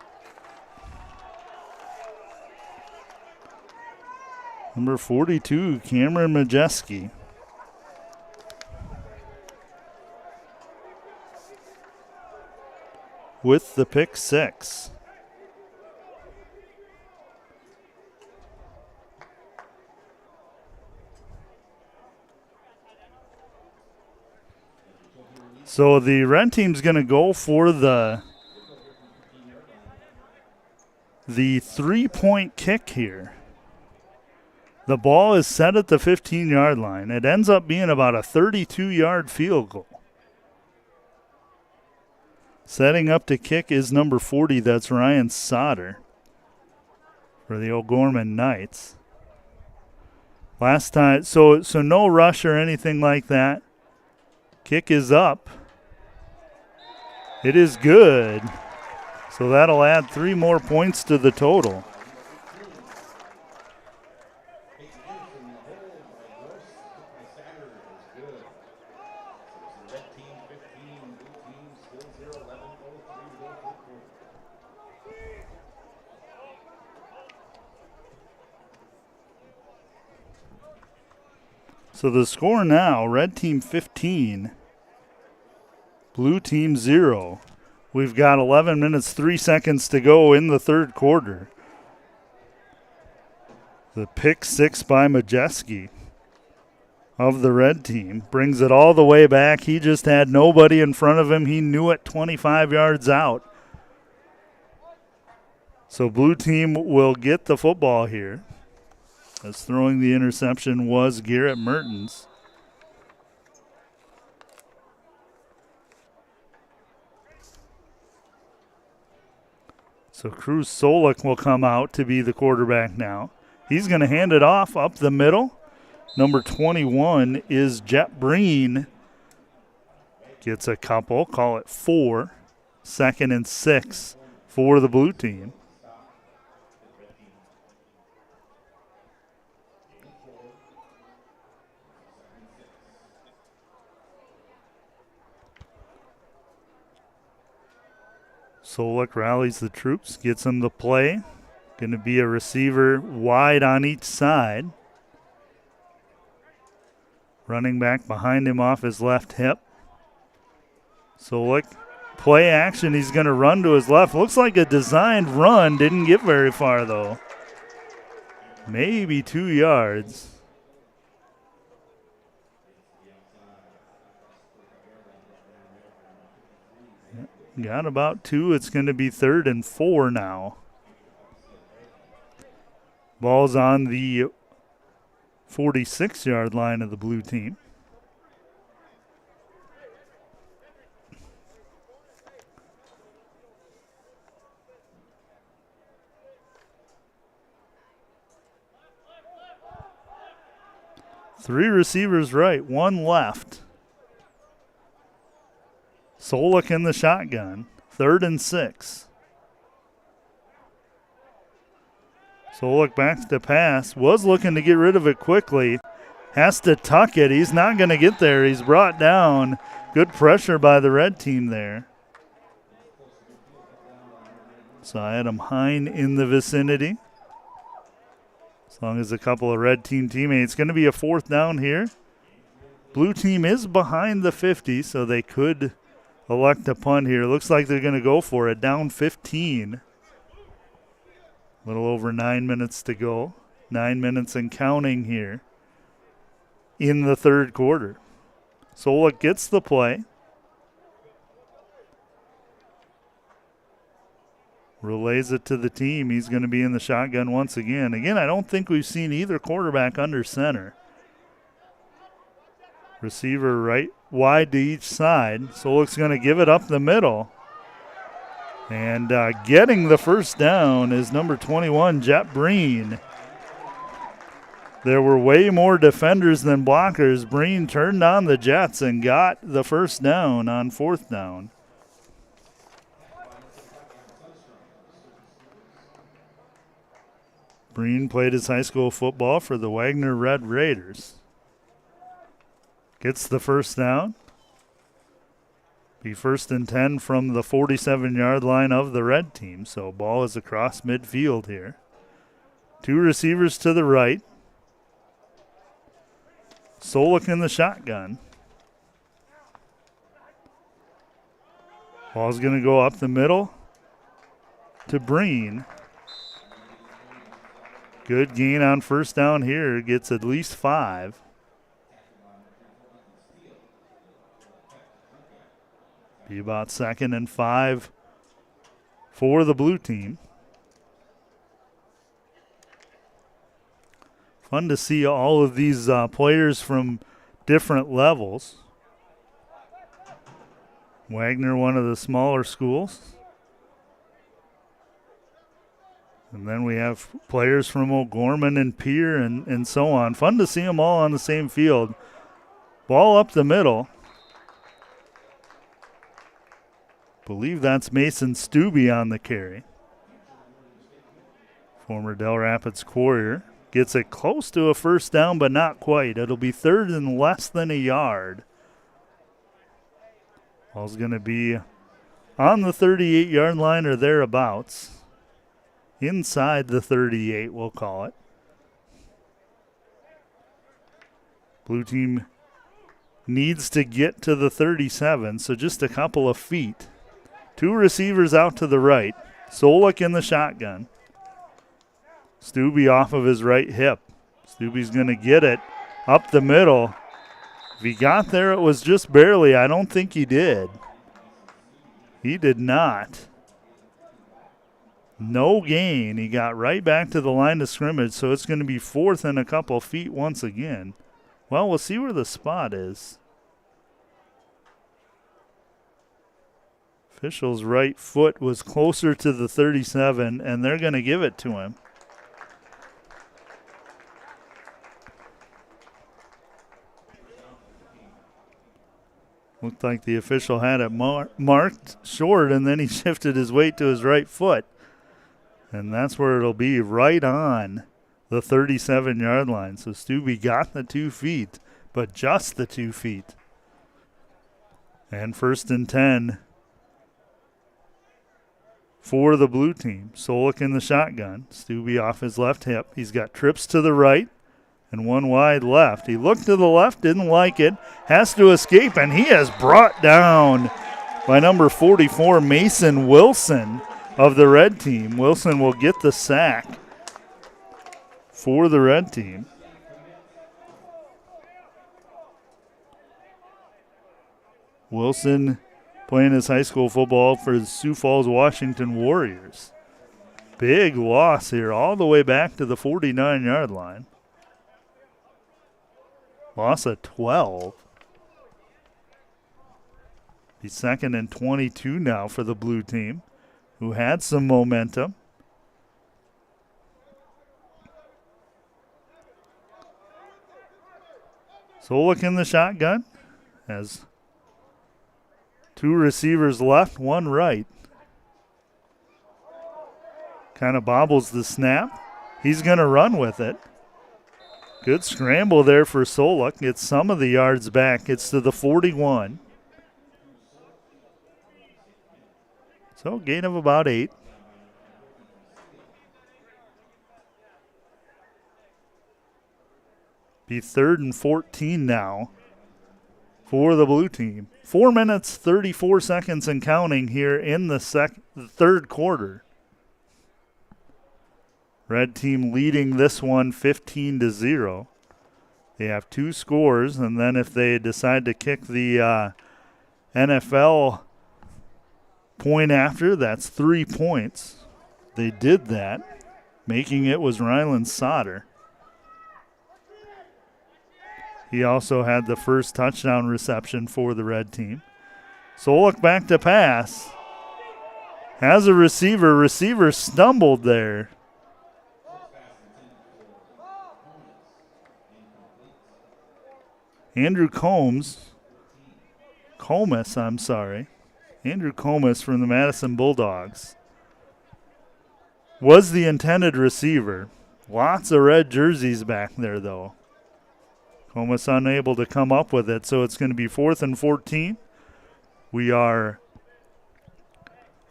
Number 42, Cameron Majeski. With the pick six. So the red team's going to go for the 3-point kick here. The ball is set at the 15-yard line. It ends up being about a 32-yard field goal. Setting up to kick is number 40. That's Ryan Sauter for the O'Gorman Knights. Last time, so no rush or anything like that. Kick is up. It is good. So that'll add 3 more points to the total. So the score now, red team 15, blue team 0. We've got 11 minutes, 3 seconds to go in the third quarter. The pick six by Majeski of the red team brings it all the way back. He just had nobody in front of him. He knew it 25 yards out. So blue team will get the football here, as throwing the interception was Garrett Mertens. So Cruz Solik will come out to be the quarterback now. He's going to hand it off up the middle. Number 21 is Jet Breen. Gets a couple, call it 4. 2nd and 6 for the blue team. Solik rallies the troops, gets them the play. Going to be a receiver wide on each side. Running back behind him off his left hip. Solik, play action. He's going to run to his left. Looks like a designed run. Didn't get very far, though. Maybe 2 yards. Got about 2. It's going to be 3rd and 4 now. Ball's on the 46-yard line of the blue team. Three receivers right, 1 left. Solik in the shotgun, 3rd and 6. Solik back to pass, was looking to get rid of it quickly. Has to tuck it, he's not going to get there. He's brought down. Good pressure by the red team there. So Adam Hine in the vicinity. As long as a couple of red team teammates. Going to be a 4th down here. Blue team is behind the 50, so they could elect a punt here. Looks like they're going to go for it. Down 15. A little over 9 minutes to go. 9 minutes and counting here in the 3rd quarter. Solik gets the play. Relays it to the team. He's going to be in the shotgun once again. Again, I don't think we've seen either quarterback under center. Receiver right wide to each side. Solik's going to give it up the middle. And getting the first down is number 21, Jet Breen. There were way more defenders than blockers. Breen turned on the Jets and got the first down on 4th down. Breen played his high school football for the Wagner Red Raiders. Gets the first down. Be 1st and 10 from the 47-yard line of the red team. So ball is across midfield here. 2 receivers to the right. Solik in the shotgun. Ball's going to go up the middle to Breen. Good gain on first down here. Gets at least 5. Be about 2nd and 5 for the blue team. Fun to see all of these players from different levels. Wagner, one of the smaller schools. And then we have players from O'Gorman and Pier and so on. Fun to see them all on the same field. Ball up the middle. Believe that's Mason Stubbe on the carry. Former Del Rapids Courier. Gets it close to a first down, but not quite. It'll be 3rd and less than a yard. Ball's going to be on the 38-yard line or thereabouts. Inside the 38, we'll call it. Blue team needs to get to the 37, so just a couple of feet. 2 receivers out to the right. Solik in the shotgun. Stubbe off of his right hip. Stubbe's going to get it up the middle. If he got there, it was just barely. I don't think he did. He did not. No gain. He got right back to the line of scrimmage, so it's going to be 4th and a couple feet once again. Well, we'll see where the spot is. Official's right foot was closer to the 37, and they're going to give it to him. Looked like the official had it marked short, and then he shifted his weight to his right foot. And that's where it'll be, right on the 37-yard line. So Stubbe got the 2 feet, but just the 2 feet. And 1st and 10 for the blue team. Solik in the shotgun. Stubbe off his left hip. He's got trips to the right and one wide left. He looked to the left, didn't like it, has to escape, and he is brought down by number 44, Mason Wilson of the red team. Wilson will get the sack for the red team. Wilson playing his high school football for the Sioux Falls, Washington Warriors. Big loss here, all the way back to the 49-yard line. Loss of 12. He's 2nd and 22 now for the blue team, who had some momentum. Solik in the shotgun. Has 2 receivers left, 1 right. Kind of bobbles the snap. He's going to run with it. Good scramble there for Solik. Gets some of the yards back. It's to the 41. So gain of about 8. Be 3rd and 14 now for the blue team. 4 minutes, 34 seconds and counting here in the third quarter. Red team leading this one 15-0. They have 2 scores, and then if they decide to kick the NFL point after, that's 3 points. They did that. Making it was Rylan Sauter. He also had the first touchdown reception for the red team. Solik back to pass. Has a receiver. Receiver stumbled there. Andrew Comas from the Madison Bulldogs was the intended receiver. Lots of red jerseys back there, though. Comas unable to come up with it, so it's going to be 4th and 14. We are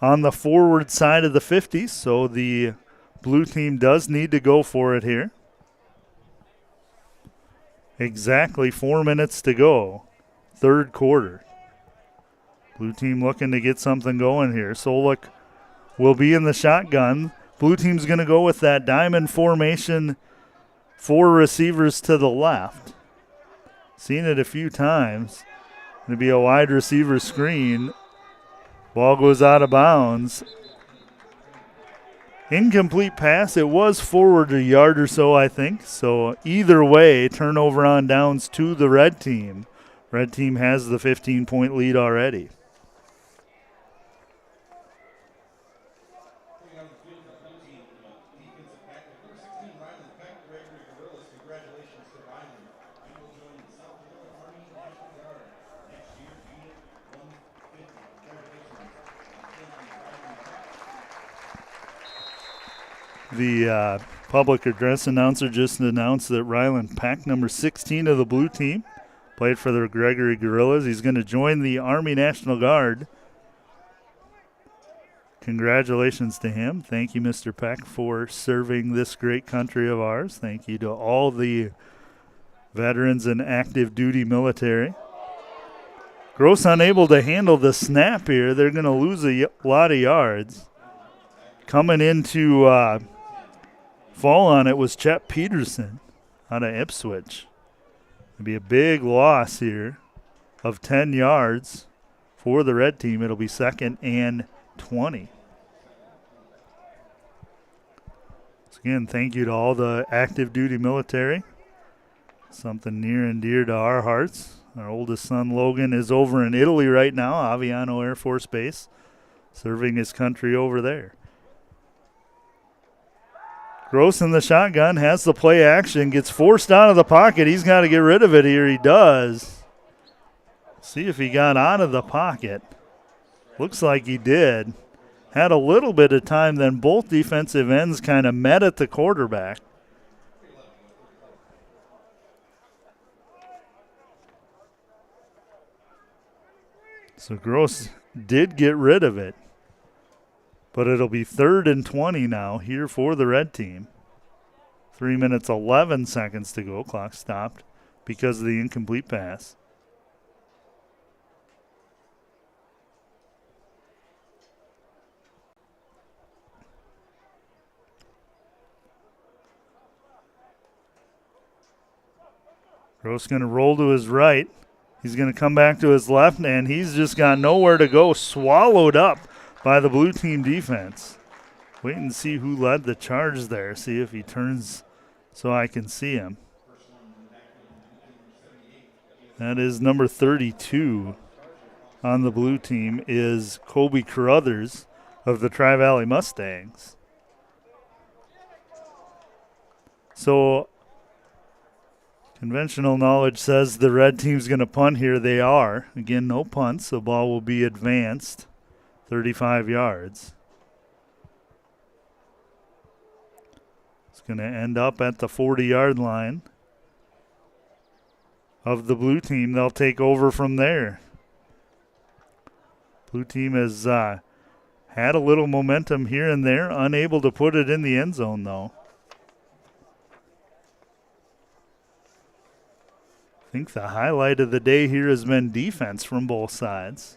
on the forward side of the 50s, so the blue team does need to go for it here. Exactly 4 minutes to go, third quarter. Blue team looking to get something going here. Solik will be in the shotgun. Blue team's going to go with that diamond formation, 4 receivers to the left. Seen it a few times. Going to be a wide receiver screen. Ball goes out of bounds. Incomplete pass. It was forward a yard or so, I think. So either way, turnover on downs to the red team. Red team has the 15-point lead already. The public address announcer just announced that Rylan Peck, number 16 of the blue team, played for the Gregory Gorillas. He's going to join the Army National Guard. Congratulations to him. Thank you, Mr. Peck, for serving this great country of ours. Thank you to all the veterans and active duty military. Gross unable to handle the snap here. They're going to lose a lot of yards. Coming into fall on it was Chet Peterson out of Ipswich. It'll be a big loss here of 10 yards for the red team. It'll be 2nd and 20. So again, thank you to all the active duty military. Something near and dear to our hearts. Our oldest son, Logan, is over in Italy right now, Aviano Air Force Base, serving his country over there. Gross in the shotgun, has the play action, gets forced out of the pocket. He's got to get rid of it here. He does. See if he got out of the pocket. Looks like he did. Had a little bit of time, then both defensive ends kind of met at the quarterback. So Gross did get rid of it. But it'll be 3rd and 20 now here for the red team. 3 minutes, 11 seconds to go. Clock stopped because of the incomplete pass. Gross going to roll to his right. He's going to come back to his left, and he's just got nowhere to go. Swallowed up by the blue team defense. Wait and see who led the charge there. See if he turns so I can see him. That is number 32 on the blue team is Kobe Carruthers of the Tri-Valley Mustangs. So conventional knowledge says the red team's going to punt here. They are. Again, no punts, so ball will be advanced 35 yards. It's going to end up at the 40-yard line of the blue team. They'll take over from there. Blue team has had a little momentum here and there, unable to put it in the end zone, though. I think the highlight of the day here has been defense from both sides.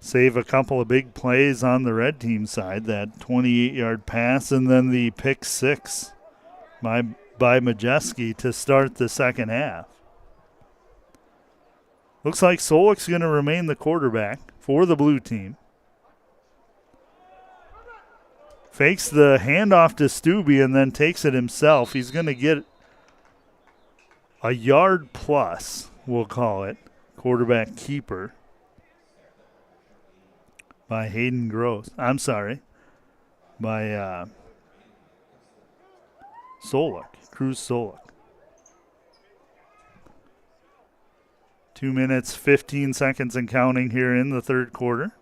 Save a couple of big plays on the red team side, that 28-yard pass and then the pick six by Majeski to start the second half. Looks like Solik's going to remain the quarterback for the blue team. Fakes the handoff to Stubbe and then takes it himself. He's going to get a yard plus, we'll call it, quarterback keeper by Hayden Gross. I'm sorry, by Solik, Cruz Solik. 2 minutes, 15 seconds and counting here in the third quarter.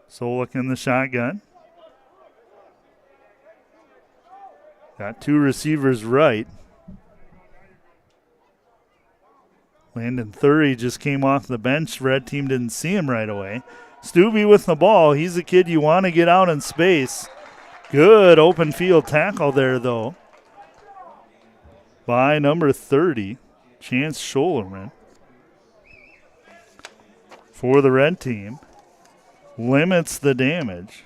Solik in the shotgun. Got two receivers right. Landon Thury just came off the bench. Red team didn't see him right away. Stubbe with the ball. He's a kid you want to get out in space. Good open field tackle there, though, by number 30, Chance Scholerman. For the red team. Limits the damage.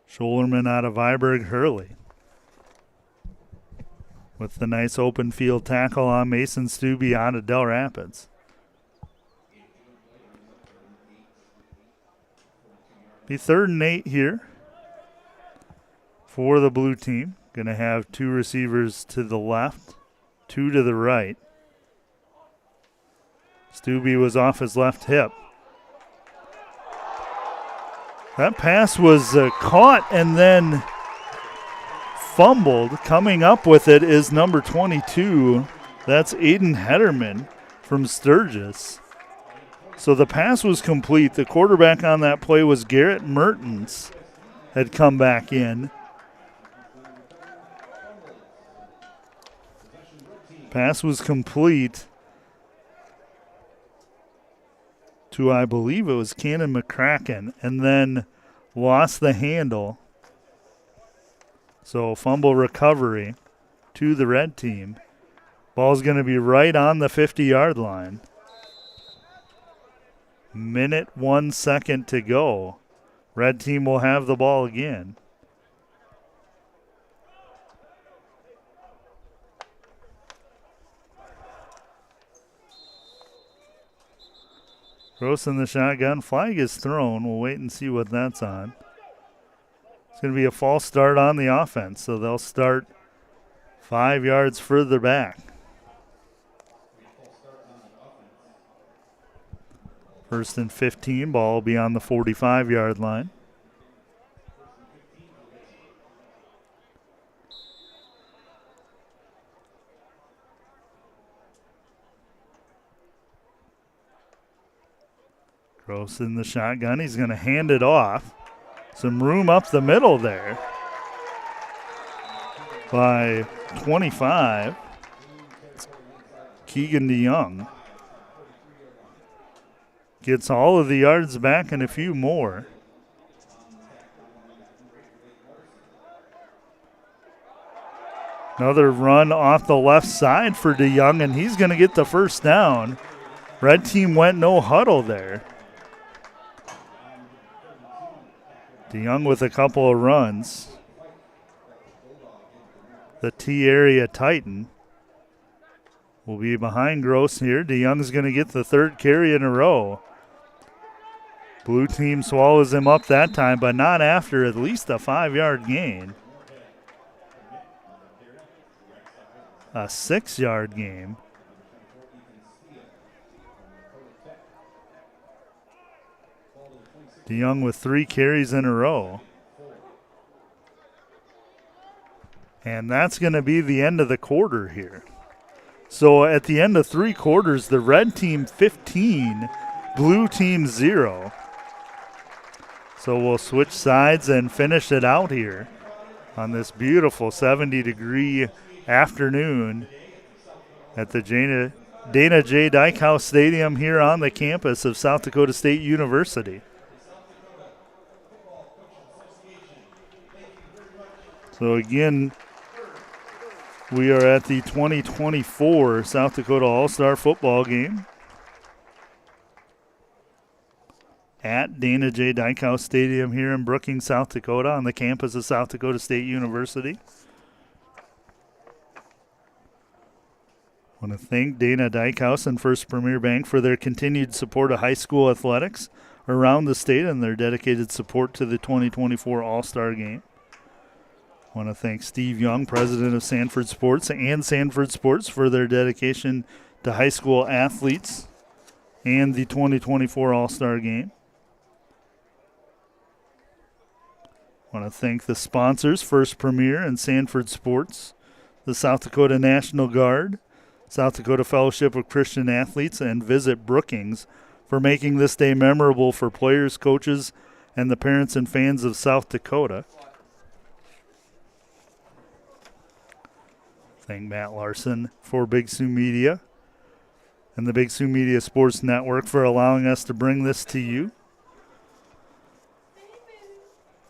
Scholerman out of Viborg Hurley. With the nice open field tackle on Mason Stubbe out of Del Rapids. Be 3rd and 8 here for the blue team. Going to have two receivers to the left, two to the right. Stubbe was off his left hip. That pass was caught and then fumbled. Coming up with it is number 22. That's Aiden Hederman from Sturgis. So the pass was complete. The quarterback on that play was Garrett Mertens, had come back in. Pass was complete to, I believe it was Cannon McCracken, and then lost the handle. So fumble recovery to the red team. Ball's going to be right on the 50-yard line. Minute 1 second to go. Red team will have the ball again. Gross in the shotgun. Flag is thrown. We'll wait and see what that's on. It's going to be a false start on the offense, so they'll start 5 yards further back. First and 15, ball will be on the 45-yard line. Gross in the shotgun. He's going to hand it off. Some room up the middle there by 25. Keegan DeYoung gets all of the yards back and a few more. Another run off the left side for DeYoung, and he's going to get the first down. Red team went no huddle there. DeYoung with a couple of runs. The T area Titan will be behind Gross here. DeYoung's going to get the third carry in a row. Blue team swallows him up that time, but not after at least a 5-yard gain. A 6-yard gain. DeYoung with 3 carries in a row. And that's going to be the end of the quarter here. So at the end of 3 quarters, the red team 15, blue team 0. So we'll switch sides and finish it out here on this beautiful 70-degree afternoon at the Dana J. Dykhouse Stadium here on the campus of South Dakota State University. So again, we are at the 2024 South Dakota All-Star Football Game at Dana J. Dykhouse Stadium here in Brookings, South Dakota on the campus of South Dakota State University. I want to thank Dana Dykhouse and First Premier Bank for their continued support of high school athletics around the state and their dedicated support to the 2024 All-Star Game. I want to thank Steve Young, president of Sanford Sports, and Sanford Sports for their dedication to high school athletes and the 2024 All-Star Game. I want to thank the sponsors, First Premier and Sanford Sports, the South Dakota National Guard, South Dakota Fellowship of Christian Athletes, and Visit Brookings for making this day memorable for players, coaches, and the parents and fans of South Dakota. Thank Matt Larson for Big Sioux Media and the Big Sioux Media Sports Network for allowing us to bring this to you.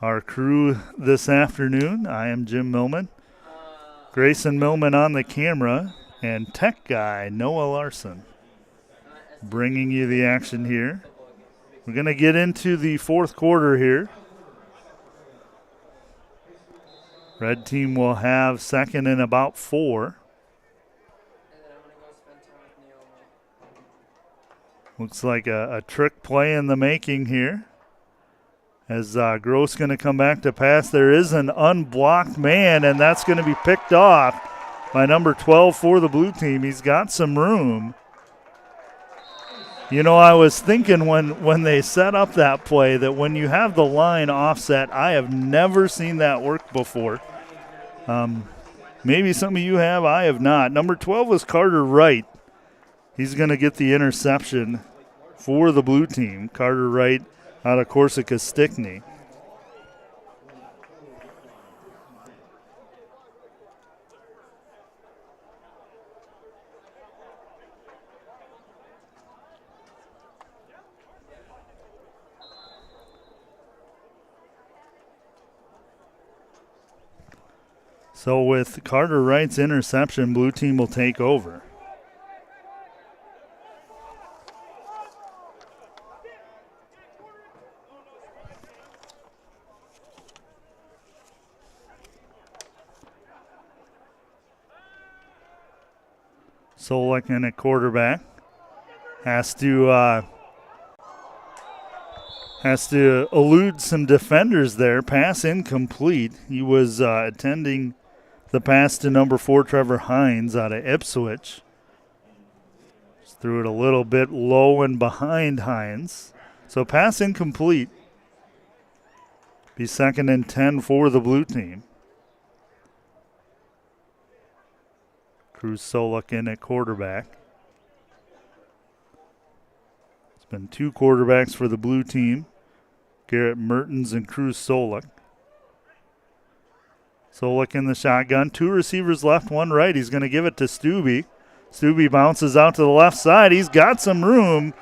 Our crew this afternoon, I am Jim Millman, Grayson Millman on the camera, and tech guy Noah Larson bringing you the action here. We're going to get into the fourth quarter here. Red team will have second and about 4. Looks like a trick play in the making here. As Gross going to come back to pass. There is an unblocked man, and that's going to be picked off by number 12 for the blue team. He's got some room. You know, I was thinking when they set up that play that when you have the line offset, I have never seen that work before. Maybe some of you have, I have not. Number 12 was Carter Wright. He's going to get the interception for the blue team. Carter Wright out of Corsica Stickney. So with Carter Wright's interception, blue team will take over. Solik in at quarterback. Has to elude some defenders there. Pass incomplete. He was attending the pass to number 4, Trevor Hines, out of Ipswich. Just threw it a little bit low and behind Hines. So pass incomplete. Be 2nd and 10 for the blue team. Cruz Solik in at quarterback. It's been 2 quarterbacks for the blue team. Garrett Mertens and Cruz Solik. Solik in the shotgun. 2 receivers left, 1 right. He's going to give it to Stubbe. Stubbe bounces out to the left side. He's got some room.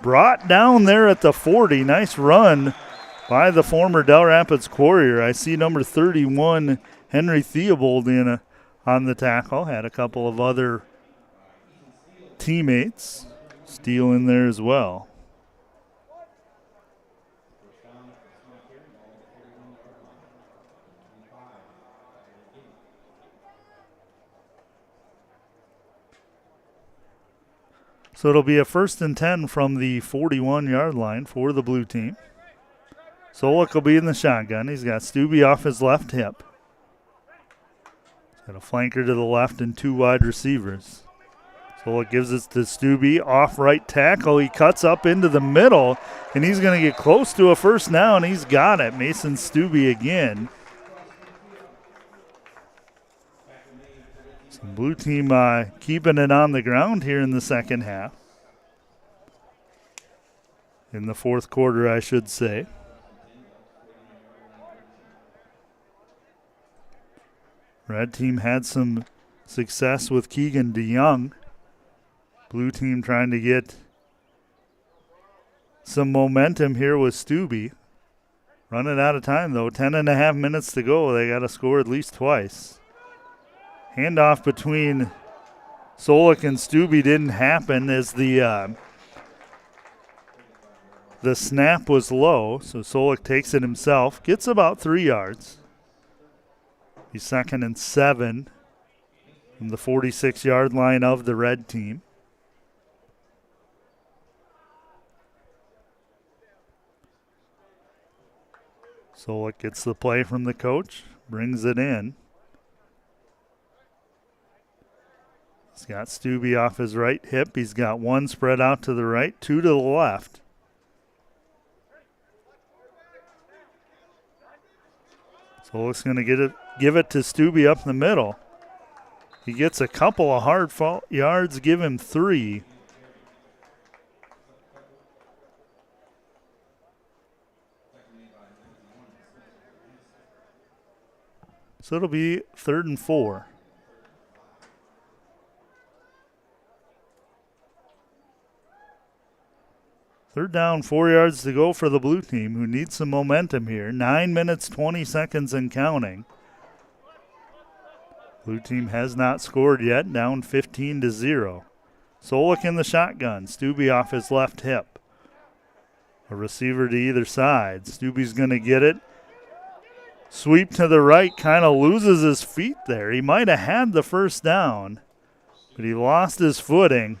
Brought down there at the 40. Nice run by the former Del Rapids Courier. I see number 31, Henry Theobald, on the tackle. Had a couple of other teammates steal in there as well. So it'll be a 1st and 10 from the 41-yard line for the blue team. Solik will be in the shotgun. He's got Stubbe off his left hip. He's got a flanker to the left and 2 wide receivers. Solik gives it to Stubbe, off right tackle. He cuts up into the middle, and he's going to get close to a first down. He's got it. Mason Stubbe again. So blue team keeping it on the ground here in the second half. In the 4th quarter, I should say. Red team had some success with Keegan DeYoung. Blue team trying to get some momentum here with Stubbe. Running out of time, though. 10.5 minutes to go. They got to score at least twice. Handoff between Solik and Stubbe didn't happen as the snap was low, so Solik takes it himself. Gets about 3 yards. He's 2nd and 7 from the 46-yard line of the red team. Solik gets the play from the coach, brings it in. He's got Stubbe off his right hip. He's got 1 spread out to the right, 2 to the left. Solik's going to give it to Stubbe up the middle. He gets a couple of hard yards, give him 3. So it'll be 3rd and 4. Third down, 4 yards to go for the blue team, who needs some momentum here. 9 minutes, 20 seconds and counting. Blue team has not scored yet, down 15-0. Solik in the shotgun. Stubbe off his left hip. A receiver to either side. Stubbe's going to get it. Sweep to the right, kind of loses his feet there. He might have had the first down, but he lost his footing.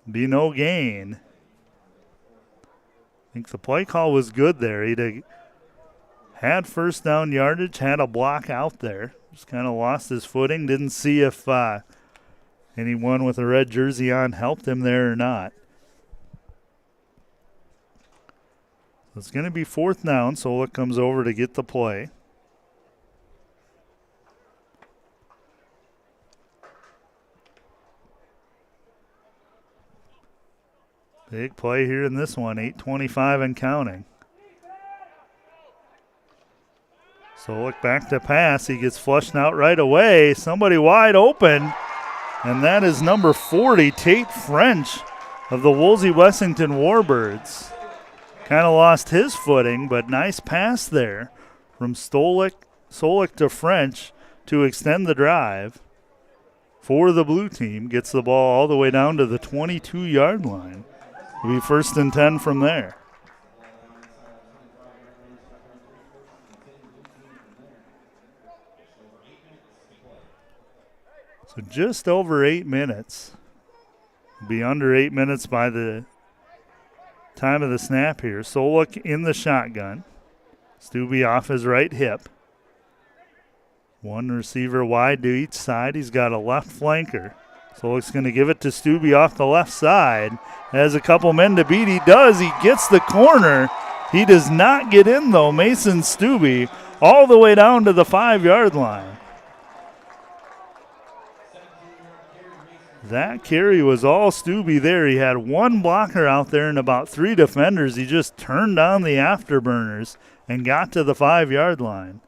Be no gain. I think the play call was good there. He'd had first down yardage, had a block out there. Just kind of lost his footing. Didn't see if anyone with a red jersey on helped him there or not. It's going to be 4th down. Solik comes over to get the play. Big play here in this one, 8:25 and counting. Solik back to pass. He gets flushed out right away. Somebody wide open, and that is number 40, Tate French of the Woolsey-Wessington Warbirds. Kind of lost his footing, but nice pass there from Solik to French. to extend the drive for the blue team. Gets the ball all the way down to the 22-yard line. It'll be 1st and 10 from there. So just over 8 minutes. It'll be under 8 minutes by the time of the snap here. Solik in the shotgun. Stubbe off his right hip. One receiver wide to each side. He's got a left flanker. Solik's going to give it to Stubbe off the left side. Has a couple men to beat. He does. He gets the corner. He does not get in, though. Mason Stubbe all the way down to the 5-yard line. That carry was all Stubbe there. He had one blocker out there and about 3 defenders. He just turned on the afterburners and got to the 5-yard line.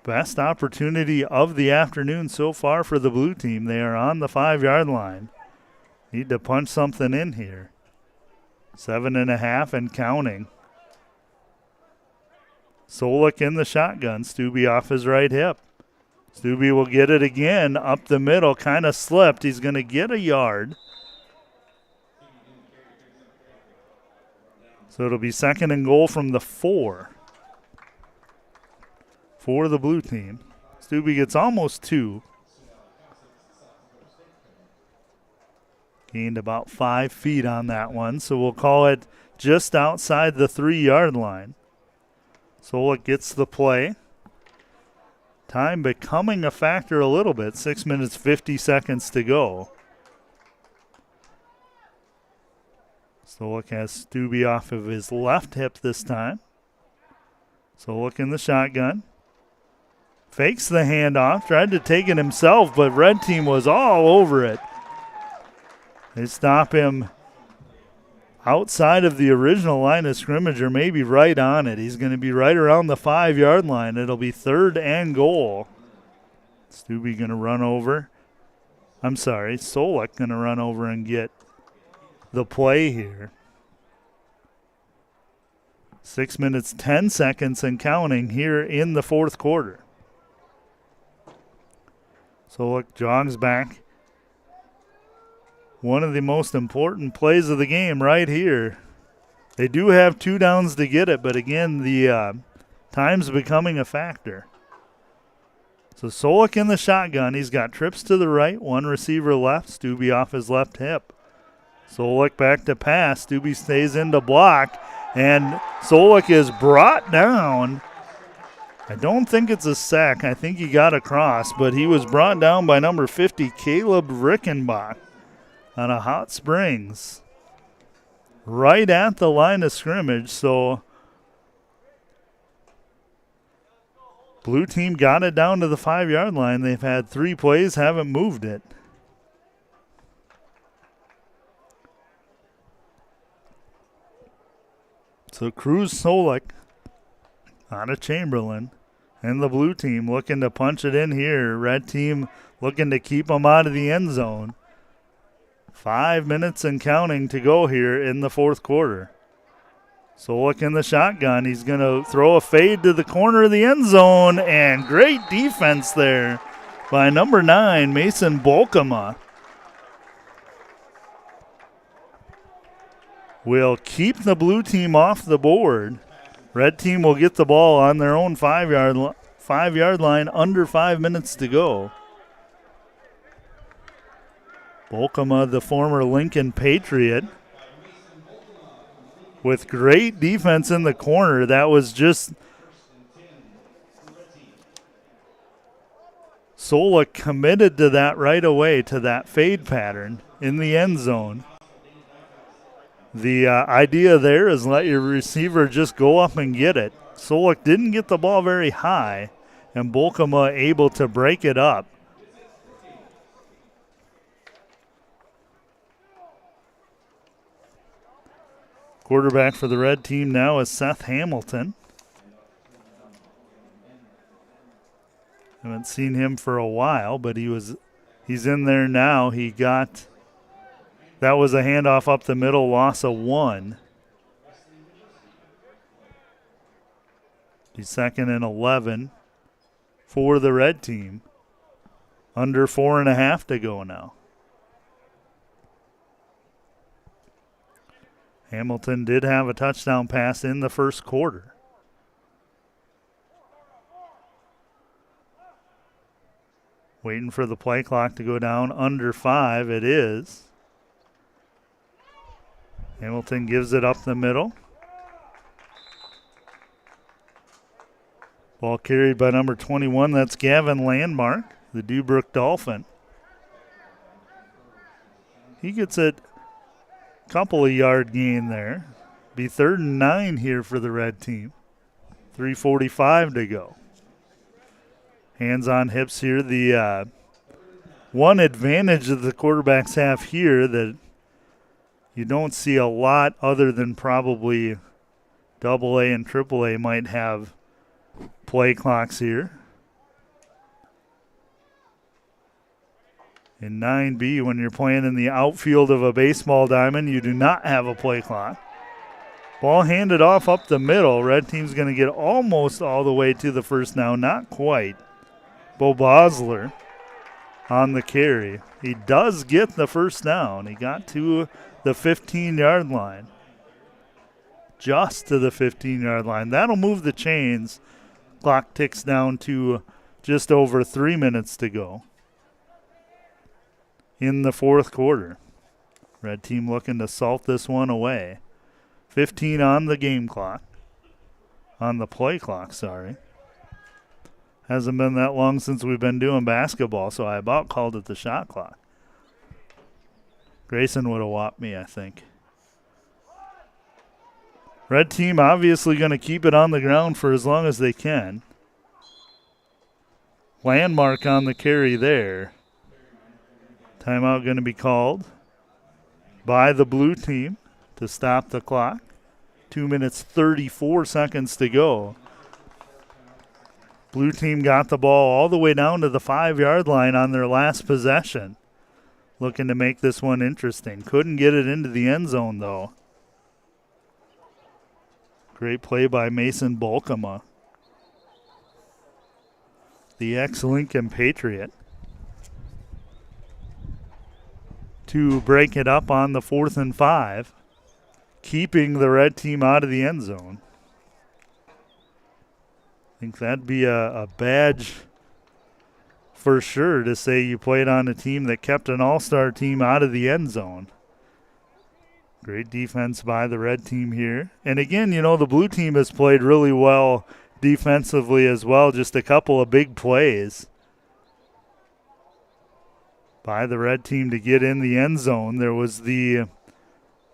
Best opportunity of the afternoon so far for the blue team. They are on the 5-yard line. Need to punch something in here. 7.5 and counting. Solik in the shotgun. Stubbe off his right hip. Stubbe will get it again up the middle. Kind of slipped. He's going to get a yard. So it'll be 2nd and goal from the 4 for the blue team. Stubbe gets almost 2. Gained about 5 feet on that one, so we'll call it just outside the 3-yard line. Solik gets the play. Time becoming a factor a little bit. 6 minutes, 50 seconds to go. Solik has Stubbe off of his left hip this time. Solik in the shotgun. Fakes the handoff, tried to take it himself, but red team was all over it. They stop him outside of the original line of scrimmage, or maybe right on it. He's going to be right around the 5-yard line. It'll be 3rd and goal. Stubbe going to run over. I'm sorry, Solik going to run over and get the play here. 6 minutes, 10 seconds and counting here in the 4th quarter. Solik jogs back. One of the most important plays of the game right here. They do have 2 downs to get it, but again, the time's becoming a factor. So Solik in the shotgun. He's got trips to the right, 1 receiver left. Stubbe off his left hip. Solik back to pass. Stubbe stays in to block, and Solik is brought down. I don't think it's a sack. I think he got across, but he was brought down by number 50, Caleb Rickenbach, on a hot springs right at the line of scrimmage. So blue team got it down to the 5-yard line. They've had 3 plays, haven't moved it. So Cruz Solik out of Chamberlain, and the blue team looking to punch it in here. Red team looking to keep them out of the end zone. 5 minutes and counting to go here in the 4th quarter. Solik in the shotgun. He's going to throw a fade to the corner of the end zone, and great defense there by number 9, Mason Bolkema. Will keep the blue team off the board. Red team will get the ball on their own 5-yard line, under 5 minutes to go. Bolkema, the former Lincoln Patriot, with great defense in the corner. That was just Solik committed to that right away, to that fade pattern in the end zone. The idea there is let your receiver just go up and get it. Solik didn't get the ball very high, and Bolkema able to break it up. Quarterback for the red team now is Seth Hamilton. Haven't seen him for a while, but he's in there now. That was a handoff up the middle, loss of 1. Be second and 11 for the red team. Under 4.5 to go now. Hamilton did have a touchdown pass in the first quarter. Waiting for the play clock to go down. Under 5 it is. Hamilton gives it up the middle. Ball carried by number 21. That's Gavin Landmark, the Dubrook Dolphin. He gets a couple of yard gain there. Be 3rd and 9 here for the red team. 3:45 to go. Hands on hips here. The one advantage that the quarterbacks have here that you don't see a lot other than probably AA and AAA might have play clocks here. In 9B, when you're playing in the outfield of a baseball diamond, you do not have a play clock. Ball handed off up the middle. Red team's going to get almost all the way to the first down. Not quite. Bo Bosler on the carry. He does get the first down. He got to the 15-yard line. Just to the 15-yard line. That'll move the chains. Clock ticks down to just over 3 minutes to go in the fourth quarter. Red team looking to salt this one away. 15 on the game clock. On the play clock, sorry. Hasn't been that long since we've been doing basketball, so I about called it the shot clock. Grayson would have whopped me, I think. Red team obviously going to keep it on the ground for as long as they can. Landmark on the carry there. Timeout going to be called by the blue team to stop the clock. 2 minutes, 34 seconds to go. Blue team got the ball all the way down to the 5-yard line on their last possession. Looking to make this one interesting. Couldn't get it into the end zone, though. Great play by Mason Bolkema, the ex-Lincoln Patriot, to break it up on the 4th and 5, keeping the red team out of the end zone. I think that'd be a badge for sure to say you played on a team that kept an all-star team out of the end zone. Great defense by the red team here. And again, you know, the blue team has played really well defensively as well. Just a couple of big plays by the red team to get in the end zone. There was the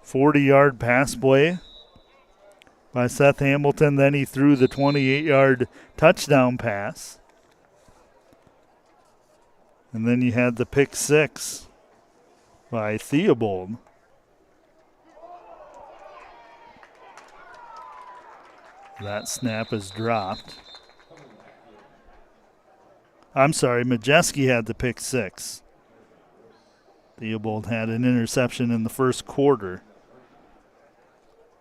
40-yard pass play by Seth Hamilton. Then he threw the 28-yard touchdown pass. And then you had the pick six by Theobald. That snap is dropped. I'm sorry, Majeski had the pick six. Theobald had an interception in the first quarter.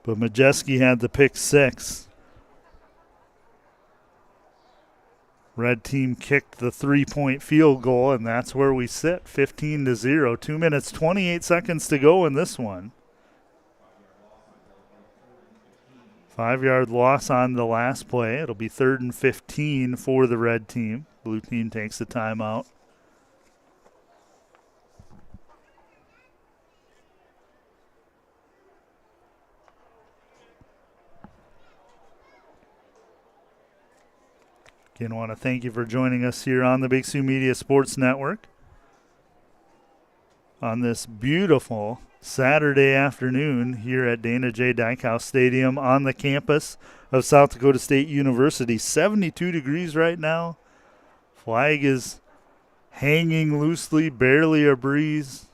But Majeski had the pick six. Red team kicked the 3-point field goal, and that's where we sit, 15-0. 2 minutes, 28 seconds to go in this one. 5-yard loss on the last play. It'll be 3rd and 15 for the red team. Blue team takes the timeout. Again, I want to thank you for joining us here on the Big Sioux Media Sports Network on this beautiful Saturday afternoon here at Dana J. Dykhouse Stadium on the campus of South Dakota State University. 72 degrees right now. Flag is hanging loosely, barely a breeze.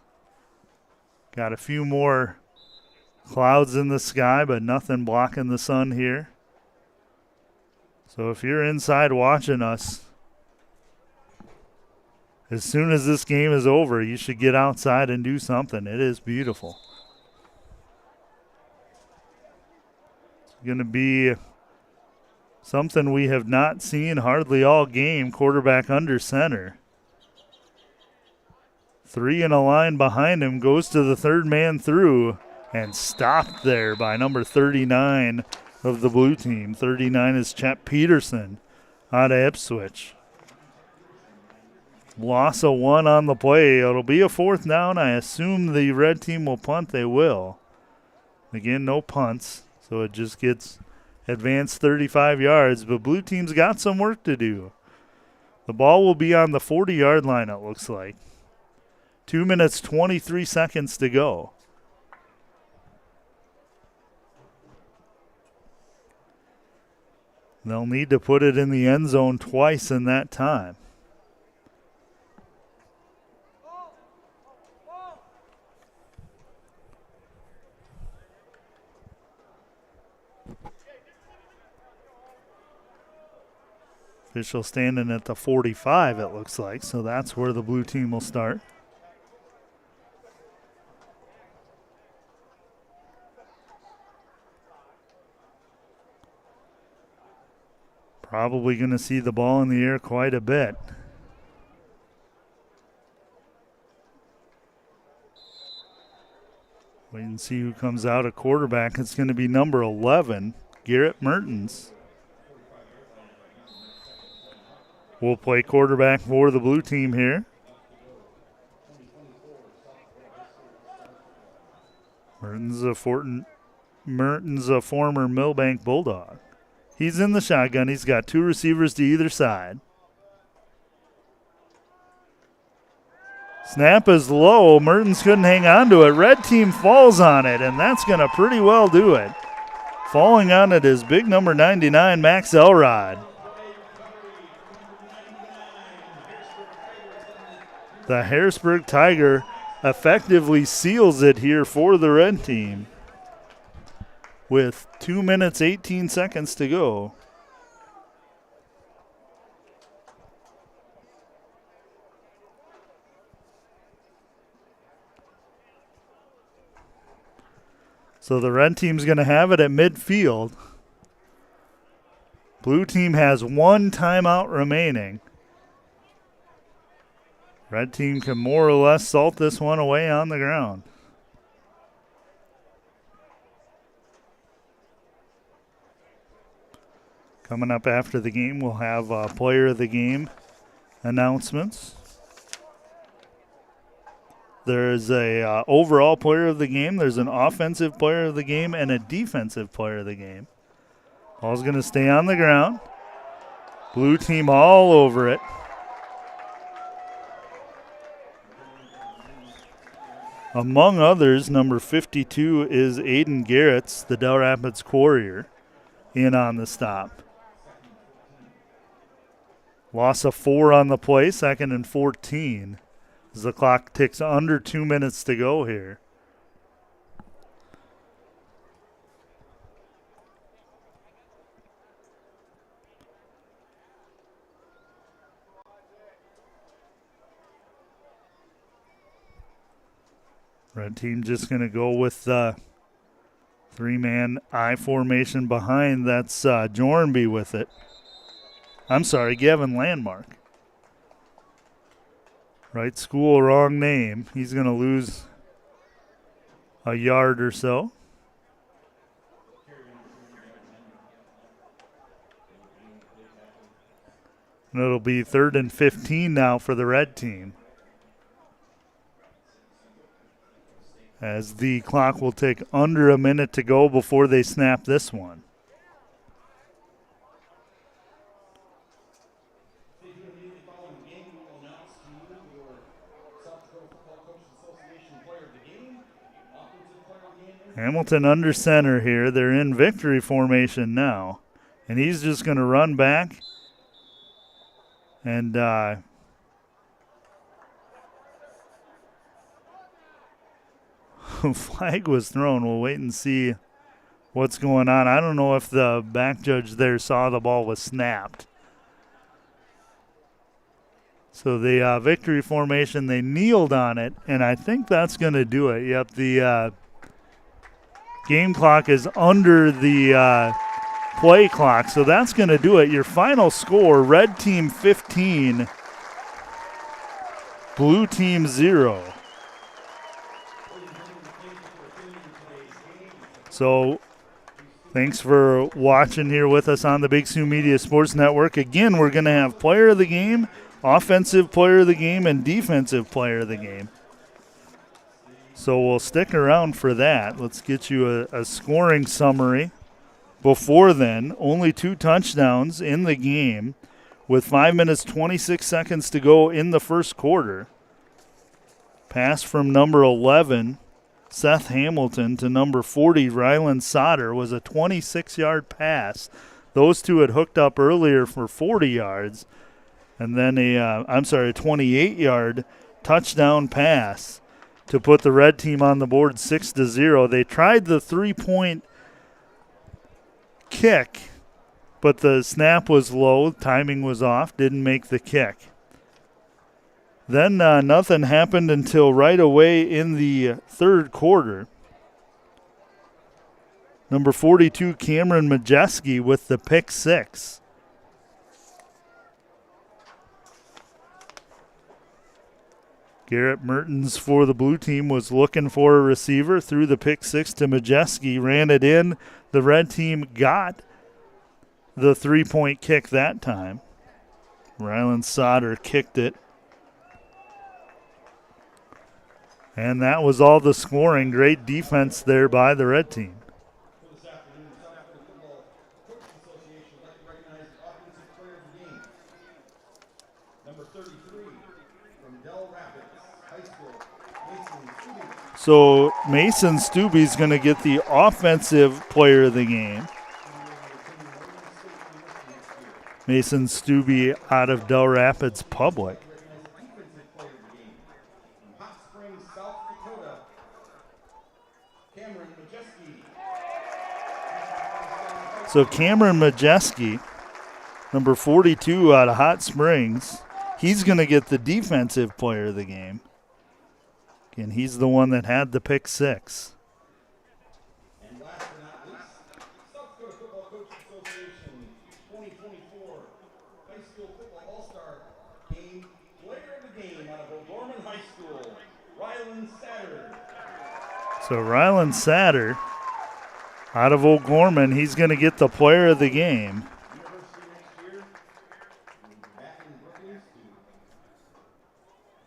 Got a few more clouds in the sky, but nothing blocking the sun here. So if you're inside watching us, as soon as this game is over, you should get outside and do something. It is beautiful. It's going to be Something we have not seen hardly all game, quarterback under center. 3 in a line behind him, goes to the third man through and stopped there by number 39 of the blue team. 39 is Chet Peterson out of Ipswich. Loss of 1 on the play. It'll be a 4th down. I assume the red team will punt. They will. Again, no punts, so it just gets advanced 35 yards, but blue team's got some work to do. The ball will be on the 40-yard line, it looks like. 2 minutes, 23 seconds to go. They'll need to put it in the end zone twice in that time. Official standing at the 45, it looks like, so that's where the blue team will start. Probably going to see the ball in the air quite a bit. Wait and see who comes out at quarterback. It's going to be number 11, Garrett Mertens. Will play quarterback for the blue team here. Mertens a former Millbank Bulldog. He's in the shotgun. He's got 2 receivers to either side. Snap is low. Mertens couldn't hang on to it. Red team falls on it, and that's going to pretty well do it. Falling on it is big number 99, Max Elrod. The Harrisburg Tiger effectively seals it here for the red team with 2 minutes, 18 seconds to go. So the red team's going to have it at midfield. Blue team has 1 timeout remaining. Red team can more or less salt this one away on the ground. Coming up after the game, we'll have player of the game announcements. There's a overall player of the game. There's an offensive player of the game and a defensive player of the game. Ball's going to stay on the ground. Blue team all over it. Among others, number 52 is Aiden Garrett's, the Del Rapids Courier, in on the stop. Loss of 4 on the play, 2nd and 14. As the clock ticks under 2 minutes to go here. Red team just going to go with the 3-man I formation behind. That's Jornby with it. I'm sorry, Gavin Landmark. Right school, wrong name. He's going to lose a yard or so. And it'll be 3rd and 15 now for the red team. As the clock will take under a minute to go before they snap this one. Hamilton under center here. They're in victory formation now. And he's just going to run back and flag was thrown. We'll wait and see what's going on. I don't know if the back judge there saw the ball was snapped. So the victory formation, they kneeled on it, and I think that's going to do it. Yep, the game clock is under the play clock. So that's going to do it. Your final score, red team 15, blue team 0. So thanks for watching here with us on the Big Sioux Media Sports Network. Again, we're going to have player of the game, offensive player of the game, and defensive player of the game. So we'll stick around for that. Let's get you a scoring summary. Before then, only 2 touchdowns in the game with 5 minutes 26 seconds to go in the first quarter. Pass from number 11, Seth Hamilton, to number 40, Ryland Sauter, was a 26-yard pass. Those two had hooked up earlier for 40 yards. And then a 28-yard touchdown pass to put the red team on the board 6-0. They tried the 3-point kick, but the snap was low, timing was off, didn't make the kick. Then nothing happened until right away in the third quarter. Number 42, Cameron Majeski, with the pick 6. Garrett Mertens for the blue team was looking for a receiver, threw the pick 6 to Majeski, ran it in. The red team got the 3-point kick that time. Ryland Sauter kicked it. And that was all the scoring. Great defense there by the red team. This afternoon, the South Dakota Football Coaches Association would like to recognize the offensive player of the game. Number 33 from Del Rapids High School, Mason Stubbe. So Mason Stubbe's going to get the offensive player of the game. Mason Stubbe out of Del Rapids Public. So Cameron Majeski, number 42 out of Hot Springs, he's going to get the defensive player of the game. Again, he's the one that had the pick 6. And last but not least, South Dakota Football Coaches Association 2024 High School Football All-Star Game player of the game out of O'Gorman High School, Ryland Sauter. So Ryland Sauter out of O'Gorman, he's going to get the player of the game.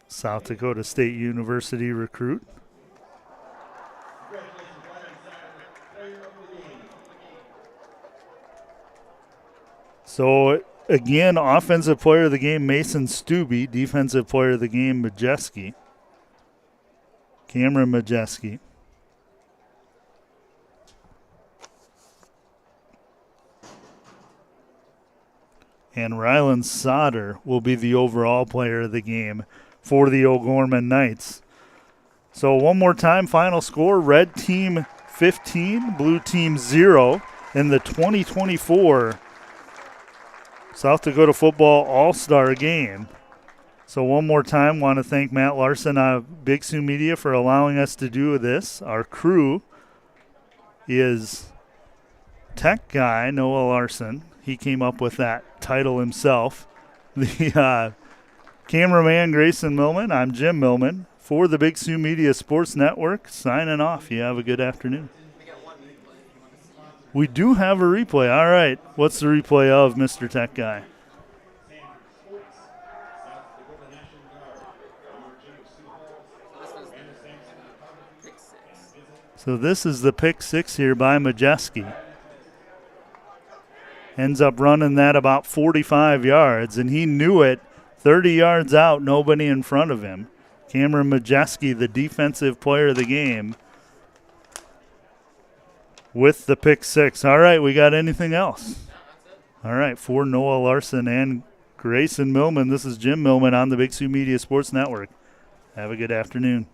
South Dakota State University recruit. So, again, offensive player of the game, Mason Stubbe. Defensive player of the game, Majeski. Cameron Majeski. And Ryland Sauter will be the overall player of the game for the O'Gorman Knights. So one more time, final score, red team 15, blue team 0 in the 2024 South Dakota Football All-Star Game. So one more time, want to thank Matt Larson of Big Sioux Media for allowing us to do this. Our crew is tech guy Noah Larson. He came up with that title himself. The cameraman, Grayson Millman. I'm Jim Millman for the Big Sioux Media Sports Network. Signing off. You have a good afternoon. We do have a replay. All right. What's the replay of, Mr. Tech Guy? So this is the pick 6 here by Majeski. Ends up running that about 45 yards, and he knew it 30 yards out, nobody in front of him. Cameron Majeski, the defensive player of the game, with the pick 6. All right, we got anything else? All right, for Noah Larson and Grayson Millman, this is Jim Millman on the Big Sioux Media Sports Network. Have a good afternoon.